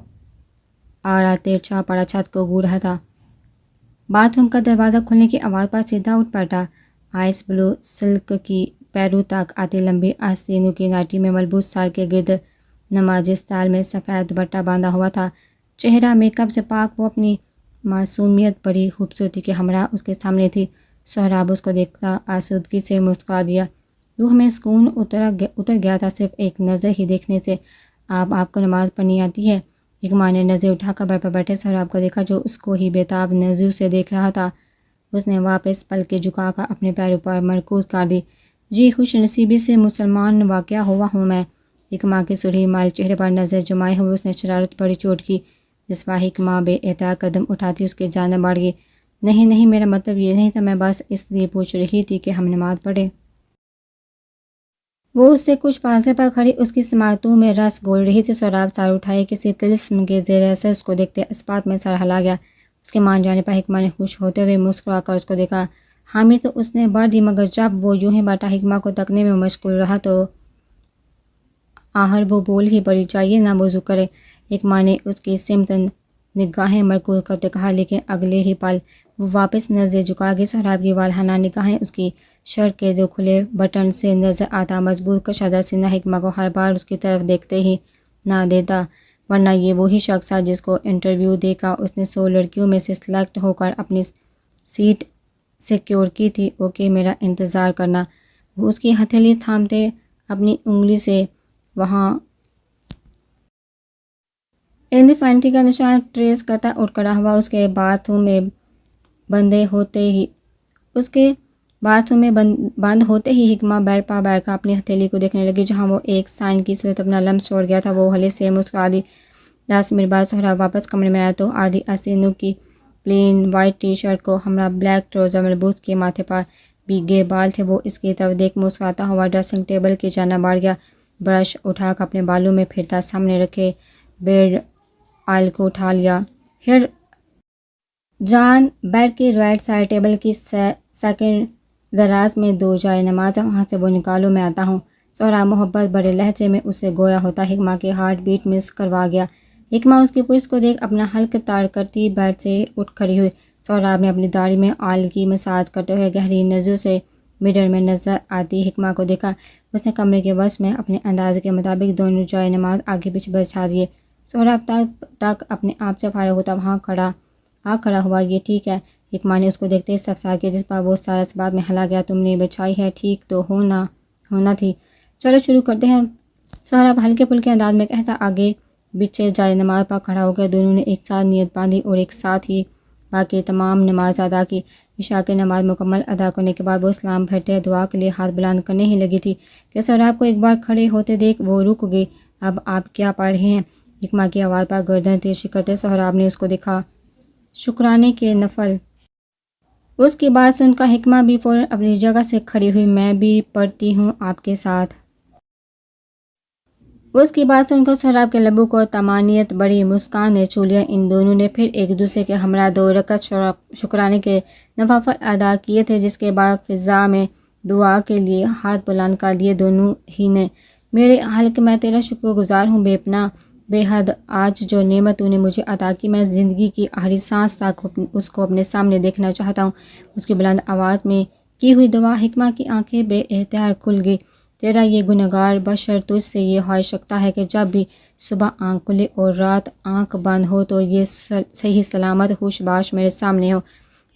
آڑا تیرچھا پڑا چھت کو گھور رہا تھا۔ باتھ روم کا دروازہ کھلنے کی آواز پر سیدھا اٹھ بیٹھا۔ آئس بلو سلک کی پیروں تک آتی لمبی آستینوں کی نائٹی میں ملبوس سر کے گرد نمازی اسٹائل میں سفید دوپٹہ باندھا ہوا تھا، چہرہ میک اپ سے پاک، وہ اپنی معصومیت بڑی خوبصورتی کے ہمراہ اس کے سامنے تھی۔ سہراب اس کو دیکھتا آسودگی سے مسکرا دیا، روح میں سکون اتر گیا تھا صرف ایک نظر ہی دیکھنے سے۔ آپ کو نماز پڑھنی آتی ہے؟ حکمہ نے نظر اٹھا کر بیڈ پر بیٹھے سہراب کو دیکھا، جو اس کو ہی بےتاب نظروں سے دیکھ رہا تھا۔ اس نے واپس پلکیں جھکا کر اپنے پیروں پر مرکوز کر دی۔ جی، خوش نصیبی سے مسلمان واقع ہوا ہوں میں۔ حکمہ کے سرخی مائل چہرے پر نظر جمائے ہوئے اس نے شرارت بڑی چوٹ کی، جس پر حکمہ بے احتیاط قدم اٹھاتی اس کے جانب بڑھ گئی۔ نہیں، میرا مطلب یہ نہیں تھا، میں بس اس لیے پوچھ رہی تھی کہ ہم نماز پڑھیں۔ وہ اس سے کچھ فاصلے پر کھڑی اس کی سماعتوں میں رس گھول رہی تھی۔ سہراب سر اٹھائے کسی طلسم کے زیر اثر اس کو دیکھتے اسپات میں سر ہلا گیا۔ اس کے مان جانے پر حکمہ نے خوش ہوتے ہوئے مسکرا کر اس کو دیکھا۔ حامی تو اس نے بھر دی، مگر جب وہ یوں ہی بیٹھا حکمہ کو تکنے میں مشغول رہا تو آخر وہ بول ہی پڑی، چاہیے نہ وضو کرے۔ حکمہ نے اس کی سمت نگاہیں مرکوز کرتے کہا، لیکن اگلے ہی پل وہ واپس نظر جھکا گئی۔ سہراب کی والہانہ نگاہیں اس کی شرٹ کے 2 کھلے بٹن سے نظر آتا مضبوط کشادہ سینہ حکمہ کو ہر بار اس کی طرف دیکھتے ہی نہ دیتا، ورنہ یہ وہی شخص تھا جس کو انٹرویو دے کر اس نے 100 لڑکیوں میں سے سلیکٹ ہو کر اپنی سیٹ سیکیور کی تھی۔ اوکے، میرا انتظار کرنا۔ وہ اس کی ہتھیلی تھامتے اپنی انگلی سے وہاں انفینٹی کا نشان ٹریس کرتا اٹھ کھڑا ہوا۔ اس کے باتھ روم میں بند ہوتے ہی حکمہ بیڈ پر بیٹھ کر اپنی ہتھیلی کو دیکھنے لگی، جہاں وہ ایک سائن کی صورت اپنا لمس چھوڑ گیا تھا۔ وہ ہلے سے مسکرا دی۔ 10 منٹ بعد سہراب واپس کمرے میں آیا تو آدھی آستینوں کی پلین وائٹ ٹی شرٹ کو ہمراہ بلیک ٹراؤزر ملبوس کے ماتھے پر بھیگے بال تھے۔ وہ اس کی طرف دیکھ مسکراتا ہوا ڈریسنگ ٹیبل کی جانب بڑھ گیا، برش اٹھا کر اپنے بالوں میں پھرتا سامنے رکھے بیئرڈ آئل کو اٹھا لیا۔ ہیر جان بیڈ کے رائٹ سائڈ ٹیبل کی سیکنڈ دراز میں 2 جائے نماز ہے، وہاں سے وہ نکالو، میں آتا ہوں۔ سہراب محبت بڑے لہجے میں اس سے گویا ہوتا حکمہ کی ہارٹ بیٹ مس کروا گیا۔ حکمہ اس کی پشت کو دیکھ اپنا حلق تار کرتی بیڈ سے اٹھ کھڑی ہوئی۔ سہراب نے اپنی داڑھی میں آئل کی مساج کرتے ہوئے گہری نظروں سے مرر میں نظر آتی حکمہ کو دیکھا۔ اس نے کمرے کے وسط میں اپنے انداز کے مطابق دونوں جائے نماز آگے پیچھے بچھا دیے۔ سہراب تک اپنے آپ سے فارغ ہوتا وہاں کھڑا ہوا۔ یہ ٹھیک ہے؟ حکمہ نے اس کو دیکھتے استفسار کیا، جس پر وہ سارا اس بات میں ہلا گیا، تم نے بچھائی ہے، ٹھیک تو ہونا تھی۔ چلو شروع کرتے ہیں، سہراب ہلکے پھلکے انداز میں کہتا آگے بچھے جائے نماز پر کھڑا ہو گیا۔ دونوں نے ایک ساتھ نیت باندھی اور ایک ساتھ ہی باقی تمام نماز ادا کی۔ عشاء کی نماز مکمل ادا کرنے کے بعد وہ سلام پھیرتے دعا کے لیے ہاتھ بلند کرنے ہی لگی تھی کہ سہراب کو ایک بار کھڑے ہوتے دیکھ وہ رک گئی۔ اب آپ کیا پڑھ رہے ہیں؟ حکمہ کی آواز پر گردن تیرشی کرتے سہراب نے اس کو دیکھا۔ شکرانے کے نفل۔ اس کی بات سن کر حکمہ بھی فوراً اپنی جگہ سے کھڑی ہوئی۔ میں بھی پڑھتی ہوں آپ کے ساتھ۔ اس کی بات سن کر سہراب کے لبوں کو طمانینت بڑی مسکان نے چھو لیا۔ ان دونوں نے پھر ایک دوسرے کے ہمراہ 2 رکعت شکرانے کے نوافل ادا کیے تھے، جس کے بعد فضا میں دعا کے لیے ہاتھ بلند کر دیے دونوں ہی نے۔ میرے حالق میں تیرا شکر گزار ہوں بے پناہ، بے حد۔ آج جو نعمت تو نے مجھے عطا کی، میں زندگی کی آخری سانس تک اس کو اپنے سامنے دیکھنا چاہتا ہوں۔ اس کی بلند آواز میں کی ہوئی دعا حکمہ کی آنکھیں بے اختیار کھل گئی۔ تیرا یہ گنہگار بشر تجھ سے یہ خواہش رکھتا ہے کہ جب بھی صبح آنکھ کھلے اور رات آنکھ بند ہو تو یہ صحیح سلامت ہوش باش میرے سامنے ہو۔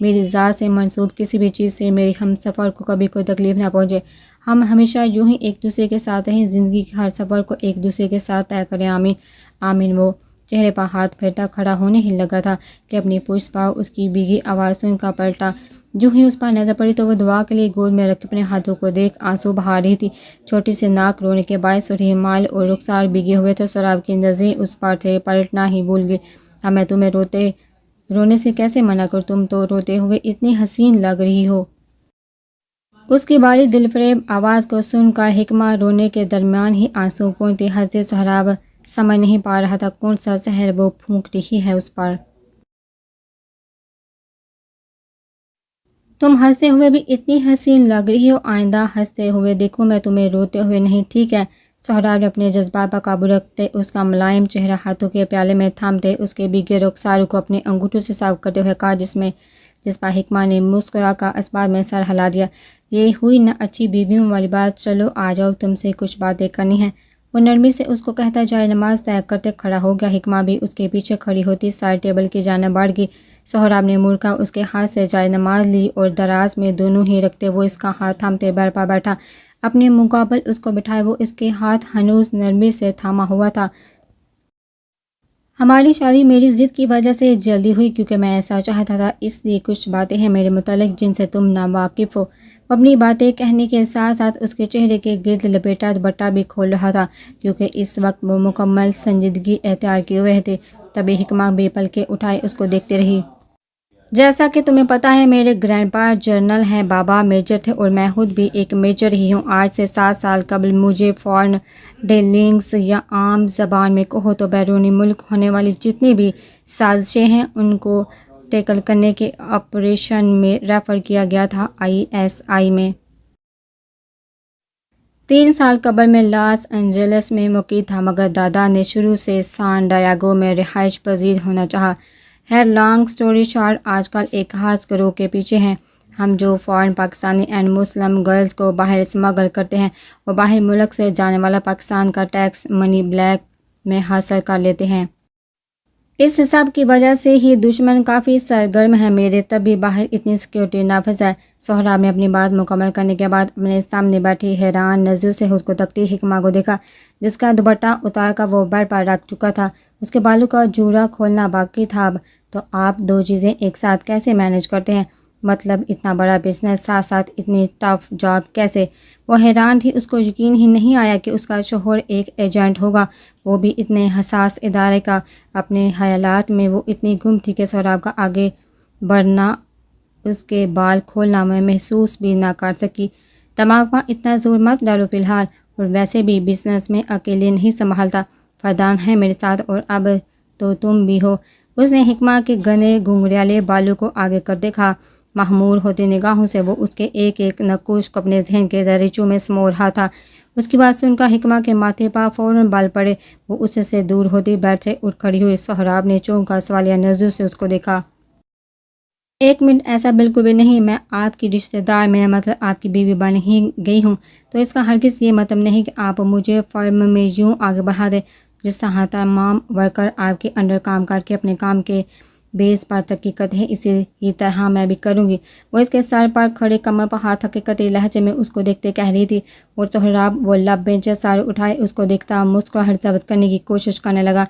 میری ذات سے منسوب کسی بھی چیز سے میری ہم سفر کو کبھی کوئی تکلیف نہ پہنچے۔ ہم ہمیشہ یوں ہی ایک دوسرے کے ساتھ رہیں، زندگی کے ہر سفر کو ایک دوسرے کے ساتھ طے کریں۔ آمین آمین۔ وہ چہرے پر ہاتھ پھیرتا کھڑا ہونے ہی لگا تھا کہ اپنی پشت پر اس کی بھیگی آواز سن کر پلٹا۔ جو ہی اس پر نظر پڑی تو وہ دعا کے لیے گود میں رکھے اپنے ہاتھوں کو دیکھ آنسو بہا رہی تھی۔ چھوٹی سی ناک رونے کے باعث ہو رہی، مال اور رخسار بھیگے ہوئے تھے۔ سہراب کی نظریں اس پر تھے، پلٹنا ہی بھول گئی۔ اب میں تمہیں رونے سے کیسے منع کروں؟ تم تو روتے ہوئے اتنی حسین لگ رہی ہو۔ اس کی باری دلفریب آواز کو سن کر حکمہ رونے کے درمیان ہی آنسو پوچھتی ہنستے۔ سہراب سمجھ نہیں پا رہا تھا کون سا زہر وہ پھونک رہی ہے اس پر۔ تم ہنستے ہوئے بھی اتنی حسین لگ رہی ہو، آئندہ ہنستے ہوئے دیکھو میں تمہیں روتے ہوئے نہیں، ٹھیک ہے؟ سہراب نے اپنے جذبات پر قابو رکھتے اس کا ملائم چہرہ ہاتھوں کے پیالے میں تھامتے اس کے بھیگے رخسار کو اپنے انگوٹھوں سے صاف کرتے ہوئے کہا، جس پر حکمہ نے مسکرا کر اسبات میں سر ہلا دیا۔ یہ ہوئی نہ اچھی بیویوں والی بات، چلو آ جاؤ، تم سے کچھ باتیں کرنی ہیں۔ وہ نرمی سے اس کو کہتا جائے نماز طے کرتے کھڑا ہو گیا۔ حکمہ بھی اس کے پیچھے کھڑی ہوتی سائڈ ٹیبل کی جانب بڑھ گئی۔ سہراب نے مڑ کر اس کے ہاتھ سے جائے نماز لی اور دراز میں دونوں ہی رکھتے وہ اس کا ہاتھ تھامتے بیڈ پر بیٹھا، اپنے مقابل اس کو بٹھائے۔ وہ اس کے ہاتھ ہنوز نرمی سے تھاما ہوا تھا۔ ہماری شادی میری ضد کی وجہ سے جلدی ہوئی، کیونکہ میں ایسا چاہتا تھا، اس لیے کچھ باتیں ہیں میرے متعلق جن سے تم ناواقف ہو۔ وہ اپنی باتیں کہنے کے ساتھ ساتھ اس کے چہرے کے گرد لپیٹا دوپٹہ بھی کھول رہا تھا، کیونکہ اس وقت وہ مکمل سنجیدگی اختیار کیے ہوئے تھے۔ تبھی حکمہ بے پلکیں اٹھائے اس کو دیکھتے رہی۔ جیسا کہ تمہیں پتہ ہے میرے گرینڈ پا جنرل ہیں، بابا میجر تھے اور میں خود بھی ایک میجر ہی ہوں۔ آج سے 7 سال قبل مجھے فارن ڈیلنگز یا عام زبان میں کہو تو بیرونی ملک ہونے والی جتنی بھی سازشیں ہیں ان کو ٹیکل کرنے کے آپریشن میں ریفر کیا گیا تھا ISI میں۔ 3 سال قبل میں لاس اینجلس میں مقیم تھا، مگر دادا نے شروع سے سان ڈیاگو میں رہائش پذیر ہونا چاہا۔ خیر لانگ سٹوری شارٹ، آج کل ایک خاص گروہ کے پیچھے ہیں ہم جو foreign Pakistani and Muslim girls کو باہر اسمگل کرتے ہیں اور باہر ملک سے جانے والا پاکستان کا ٹیکس منی بلیک میں حاصل کر لیتے ہیں۔ اس سب کی وجہ سے ہی دشمن کافی سرگرم ہے میرے، تب بھی باہر اتنی سیکیورٹی نافذ ہے۔ سہراب نے اپنی بات مکمل کرنے کے بعد اپنے سامنے بیٹھی حیران نظروں سے خود کو تکتی حکمہ کو دیکھا، جس کا دوپٹہ اتار کر وہ بیڈ پر رکھ چکا تھا۔ اس کے بالوں کا جوڑا کھولنا باقی تھا۔ اب تو آپ 2 چیزیں ایک ساتھ کیسے مینج کرتے ہیں؟ مطلب اتنا بڑا بزنس ساتھ ساتھ اتنی ٹف جاب کیسے؟ وہ حیران تھی، اس کو یقین ہی نہیں آیا کہ اس کا شوہر ایک ایجنٹ ہوگا، وہ بھی اتنے حساس ادارے کا۔ اپنے خیالات میں وہ اتنی گم تھی کہ سہراب کا آگے بڑھنا، اس کے بال کھولنا میں محسوس بھی نہ کر سکی۔ دماغ پر اتنا زور مت ڈالو فی الحال، اور ویسے بھی بزنس میں اکیلے نہیں سنبھالتا، فردان ہے میرے ساتھ، اور اب تو تم بھی ہو۔ اس نے حکمہ کے گھنے گھنگریالے بالوں کو آگے کر دیکھا، مخمور ہوتی نگاہوں سے وہ اس کے ایک ایک نقوش کو اپنے ذہن کے دریچوں میں سمو رہا تھا۔ اس کی بات سن کر حکمہ کے ماتھے پر فوراً بال پڑے، وہ اس سے دور ہوتی بیٹھ سے اٹھ کھڑی ہوئی۔ سہراب نے چونک کر سوالیہ نظروں سے اس کو دیکھا۔ 1 منٹ، ایسا بالکل بھی نہیں، میں آپ کی رشتہ دار، میرا مطلب آپ کی بیوی بن ہی گئی ہوں، تو اس کا ہرگز یہ مطلب نہیں کہ آپ مجھے فرم میں یوں آگے بڑھا دیں۔ جس طرح تمام ورکر آپ کے انڈر کام کر کے اپنے کام کے بیس پر ترقی کرتے ہیں، اسی ہی طرح میں بھی کروں گی۔ وہ اس کے سر پر کھڑے کمر پر ہاتھ حقیقتی لہجے میں اس کو دیکھتے کہہ رہی تھی، اور سہراب وہ لب بینچ سر اٹھائے اس کو دیکھتا مسکراہٹ ضبط کرنے کی کوشش کرنے لگا۔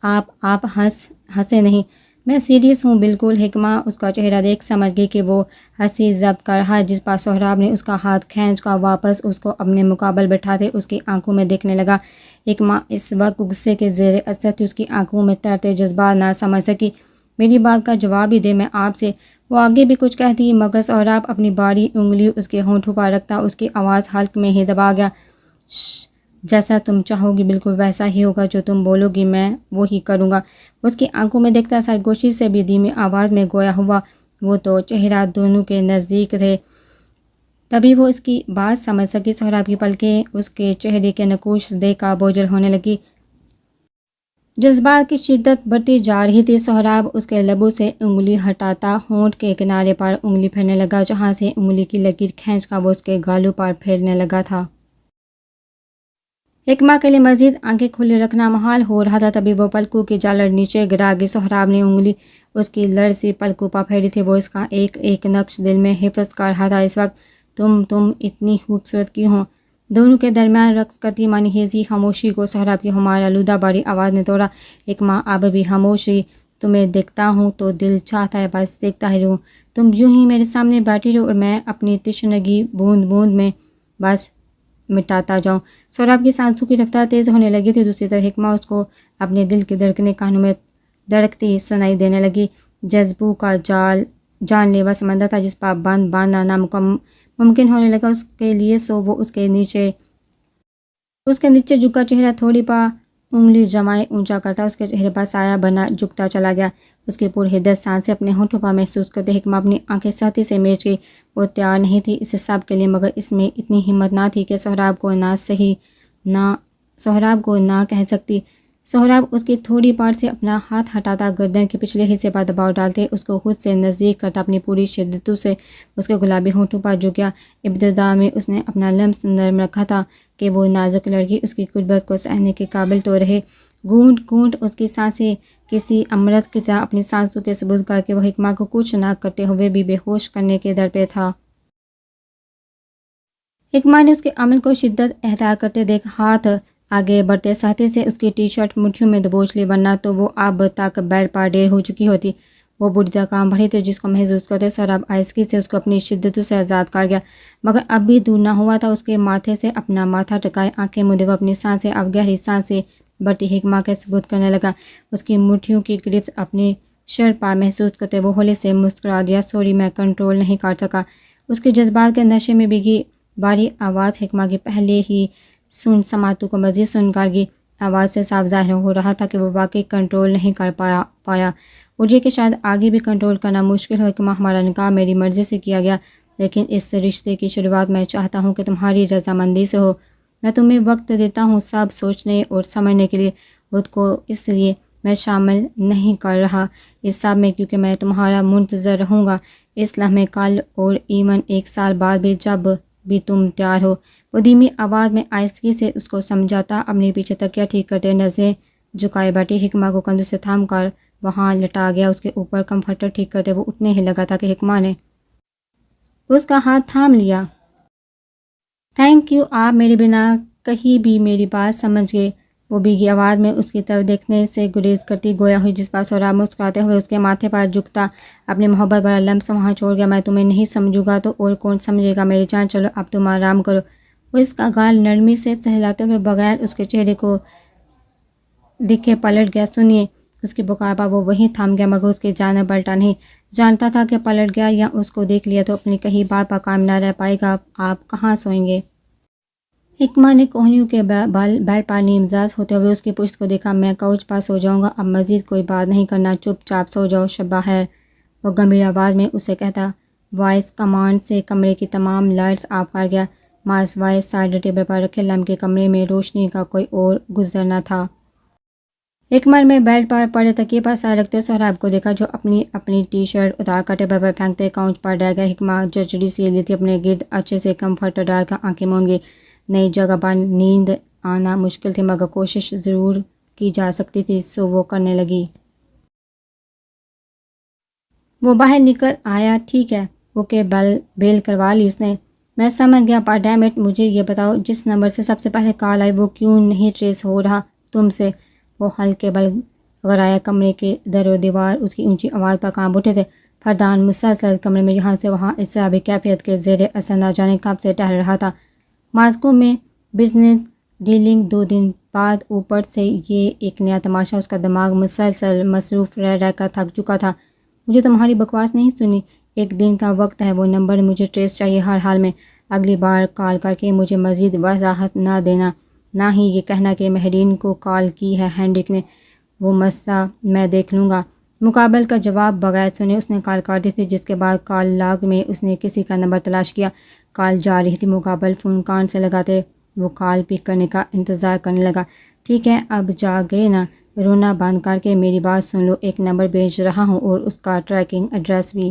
آپ ہنسے نہیں، میں سیریس ہوں بالکل۔ حکمہ اس کا چہرہ دیکھ سمجھ گئی کہ وہ ہنسی ضبط کر رہا ہے، جس پر سہراب نے اس کا ہاتھ کھینچ کر واپس اس کو اپنے مقابل بٹھاتے اس کی آنکھوں میں دیکھنے لگا۔ ایک ماں اس وقت غصے کے زیر اثر تھی، اس کی آنکھوں میں ترتے جذبات نہ سمجھ سکی۔ میری بات کا جواب ہی دے، میں آپ سے۔ وہ آگے بھی کچھ کہتی مگر سہراب اپنی باری انگلی اس کے ہونٹوں پر رکھتا اس کی آواز حلق میں ہی دبا گیا۔ جیسا تم چاہو گی بالکل ویسا ہی ہوگا، جو تم بولو گی میں وہی کروں گا۔ اس کی آنکھوں میں دیکھتا سرگوشی سے بھی دھیمی آواز میں گویا ہوا، وہ تو چہرہ دونوں کے نزدیک تھے۔ تبھی وہ اس کی بات سمجھ سکی۔ سہراب کی پلکیں اس کے چہرے کے نقوش دیکھ کر بوجھل ہونے لگی۔ جذبات کی شدت بڑھتی جا رہی تھی۔ سہراب اس کے لبوں سے انگلی ہٹاتا ہونٹ کے کنارے پر انگلی پھیرنے لگا، جہاں سے انگلی کی لکیر کھینچ کر وہ اس کے گالوں پر پھیرنے لگا تھا۔ حکمہ کے لیے مزید آنکھیں کھلی رکھنا محال ہو رہا تھا۔ تبھی وہ پلکوں کی جالر نیچے گرا گئی۔ سہراب نے انگلی اس کی لرزی پلکوں پر پھیری تھی، وہ اس کا ایک ایک نقش دل میں حفظ کر رہا تھا۔ اس وقت تم اتنی خوبصورت کیوں ہو؟ دونوں کے درمیان رقص کرتی منحوسی خاموشی کو سہراب کی ہمار آلودہ بڑی آواز نے توڑا۔ حکمہ اب بھی خاموش رہی۔ تمہیں دیکھتا ہوں تو دل چاہتا ہے بس دیکھتا ہی رہوں، تم یوں ہی میرے سامنے بیٹھی رہو اور میں اپنی تشنگی بوند بوند میں بس مٹاتا جاؤں۔ سہراب کی سانسوں کی رفتار تیز ہونے لگی تھی۔ دوسری طرف حکمہ اس کو اپنے دل کی دھڑکنیں کانوں میں دھڑکتی سنائی دینے لگی۔ جذبوں کا جال جان لیوا سمندر تھا جس پر بند باندھنا ناممکن ہونے لگا اس کے لیے۔ سو وہ اس کے نیچے جھکا چہرہ تھوڑی پا انگلی جمائے اونچا کرتا اس کے چہرے پر سایہ بنا جھکتا چلا گیا۔ اس کی پرحدت سانسیں اپنے ہونٹوں پر محسوس کرتے حکمہ اپنی آنکھیں سختی سے میچ گئی۔ وہ تیار نہیں تھی اس سب کے لیے، مگر اس میں اتنی ہمت نہ تھی کہ سہراب کو نہ کہہ سکتی۔ سہراب اس کی تھوڑی پاٹ سے اپنا ہاتھ ہٹاتا گردن کے پچھلے حصے پر دباؤ ڈالتے اس کو خود سے نزدیک کرتا اپنی پوری شدتوں سے اس کے گلابی ہونٹوں پر جھک گیا۔ ابتدا میں اس نے اپنا لمس نرم رکھا تھا کہ وہ نازک لڑکی اس کی قربت کو سہنے کے قابل تو رہے۔ گونٹ گونٹ اس کی سانسیں کسی امرت کی طرح اپنی سانسوں کے ثبوت کر کے وہ حکمہ کو کچھ نہ کرتے ہوئے بھی بے ہوش کرنے کے در پہ تھا۔ حکمہ نے اس کے عمل کو شدت اختیار کرتے دیکھ ہاتھ آگے بڑھتے سختی سے اس کی ٹی شرٹ مٹھیوں میں دبوچ لی، ورنہ تو وہ اب تک بیڈ پر ڈیر ہو چکی ہوتی۔ وہ بری طرح کام بڑھی تھی جس کو محسوس کرتے سہراب آہستگی سے اس کو اپنی شدتوں سے آزاد کر گیا، مگر اب بھی دور نہ ہوا تھا۔ اس کے ماتھے سے اپنا ماتھا ٹکائے آنکھیں مودے وہ اپنی سانسیں اب گہری سانسیں بڑھتی حکمہ کے ثبوت کرنے لگا۔ اس کی مٹھیوں کی گرفت اپنی شرٹ پر محسوس کرتے وہ ہولے سے مسکرا دیا۔ سوری میں کنٹرول نہیں کر سکا۔ اس کے جذبات کے نشے میں بھیگی باری آواز حکمہ کی پہلے ہی سن سماعتوں کو مزید سن کر گئی۔ آواز سے صاف ظاہر ہو رہا تھا کہ وہ واقعی کنٹرول نہیں کر پایا اور یہ کہ شاید آگے بھی کنٹرول کرنا مشکل ہو۔ حکمہ ہمارا نکاح میری مرضی سے کیا گیا، لیکن اس رشتے کی شروعات میں چاہتا ہوں کہ تمہاری رضامندی سے ہو۔ میں تمہیں وقت دیتا ہوں سب سوچنے اور سمجھنے کے لیے، خود کو اس لیے میں شامل نہیں کر رہا اس سب میں کیونکہ میں تمہارا منتظر رہوں گا اس لمحے، کل اور ایون 1 سال بعد بھی، جب بھی تم تیار ہو۔ وہ دھیمی آواز میں آہستگی سے اس کو سمجھاتا اپنے پیچھے تکیہ ٹھیک کرتے نظریں جھکائے بیٹھی حکمہ کو کندھوں سے تھام کر وہاں لٹا گیا۔ اس کے اوپر کمفرٹر ٹھیک کرتے وہ اٹھنے ہی لگا تھا کہ حکمہ نے اس کا ہاتھ تھام لیا۔ تھینک یو، آپ میرے بنا کہیں بھی میری بات سمجھ گئے۔ وہ بھیگی آواز میں اس کی طرف دیکھنے سے گریز کرتی گویا ہوئی، جس پر سہراب مسکراتے ہوئے اس کے ماتھے پر جھکتا اپنی محبت بڑا لمس وہاں چھوڑ گیا۔ میں تمہیں نہیں سمجھوں گا تو اور کون سمجھے گا میری جان، چلو اب تم آرام کرو۔ وہ اس کا گال نرمی سے سہلاتے ہوئے بغیر اس کے چہرے کو دیکھے پلٹ گیا۔ سنیے، اس کی پکار پر وہ وہیں تھم گیا مگر اس کی جانب پلٹا نہیں۔ جانتا تھا کہ پلٹ گیا یا اس کو دیکھ لیا تو اپنی کہی بات پر قائم نہ رہ پائے گا۔ آپ کہاں سوئیں گے؟ حکمہ نے کوہنیوں کے بل بیڈ پر نیم مزاج ہوتے ہوئے اس کی پشت کو دیکھا۔ میں کاؤچ پر سو جاؤں گا، اب مزید کوئی بات نہیں کرنا، چپ چاپ سو جاؤ، شب بخیر۔ وہ گمبھیر آواز میں اسے کہتا وائس کمانڈ سے کمرے کی تمام لائٹس آف کر گیا۔ ماں سوائے سائڈ ٹیبل پر رکھے لیمپ کے کمرے میں روشنی کا کوئی اور گزر نہ تھا۔ حکمہ نے بیڈ پر پڑے تکیے پر سر رکھتے سہراب کو دیکھا جو اپنی ٹی شرٹ اتار کر ٹیبل پر پھینکتے کاؤچ پر ڈر گیا۔ حکمہ جچڑی سی لی تھی، اپنے گرد اچھے سے کمفرٹر ڈال کر آنکھیں موند گئی۔ نئی جگہ پر نیند آنا مشکل تھی مگر کوشش ضرور کی جا سکتی تھی، سو وہ کرنے لگی۔ وہ باہر نکل آیا۔ ٹھیک ہے، اوکے، بیل کروا لی اس نے۔ میں سمجھ گیا، پر ڈیم اٹ، مجھے یہ بتاؤ جس نمبر سے سب سے پہلے کال آئی وہ کیوں نہیں ٹریس ہو رہا تم سے؟ وہ ہلکے بل غرایا کمرے کے در و دیوار اس کی اونچی آواز پر کانپ اٹھے تھے۔ فردان مسلسل کمرے میں یہاں سے وہاں اضطرابی کیفیت کے زیر اثر نہ جانے کب سے ٹہل رہا تھا۔ ماسکو میں بزنس ڈیلنگ 2 دن بعد اوپر سے یہ ایک نیا تماشا، اس کا دماغ مسلسل مصروف رہ کر تھک چکا تھا۔ مجھے تمہاری بکواس نہیں سنی، ایک دن کا وقت ہے، وہ نمبر مجھے ٹریس چاہیے ہر حال میں۔ اگلی بار کال کر کے مجھے مزید وضاحت نہ دینا، نہ ہی یہ کہنا کہ مہرین کو کال کی ہے ہینڈرک نے، وہ مسئلہ میں دیکھ لوں گا۔ مقابل کا جواب بغیر سنے اس نے کال کاٹ دی تھی، جس کے بعد کال لاگ میں اس نے کسی کا نمبر تلاش کیا۔ کال جا رہی تھی، مقابل فون کان سے لگاتے وہ کال پک کرنے کا انتظار کرنے لگا۔ ٹھیک ہے، اب جا گئے نا، رونا بند کر کے میری بات سن لو، ایک نمبر بھیج رہا ہوں اور اس کا ٹریکنگ ایڈریس بھی۔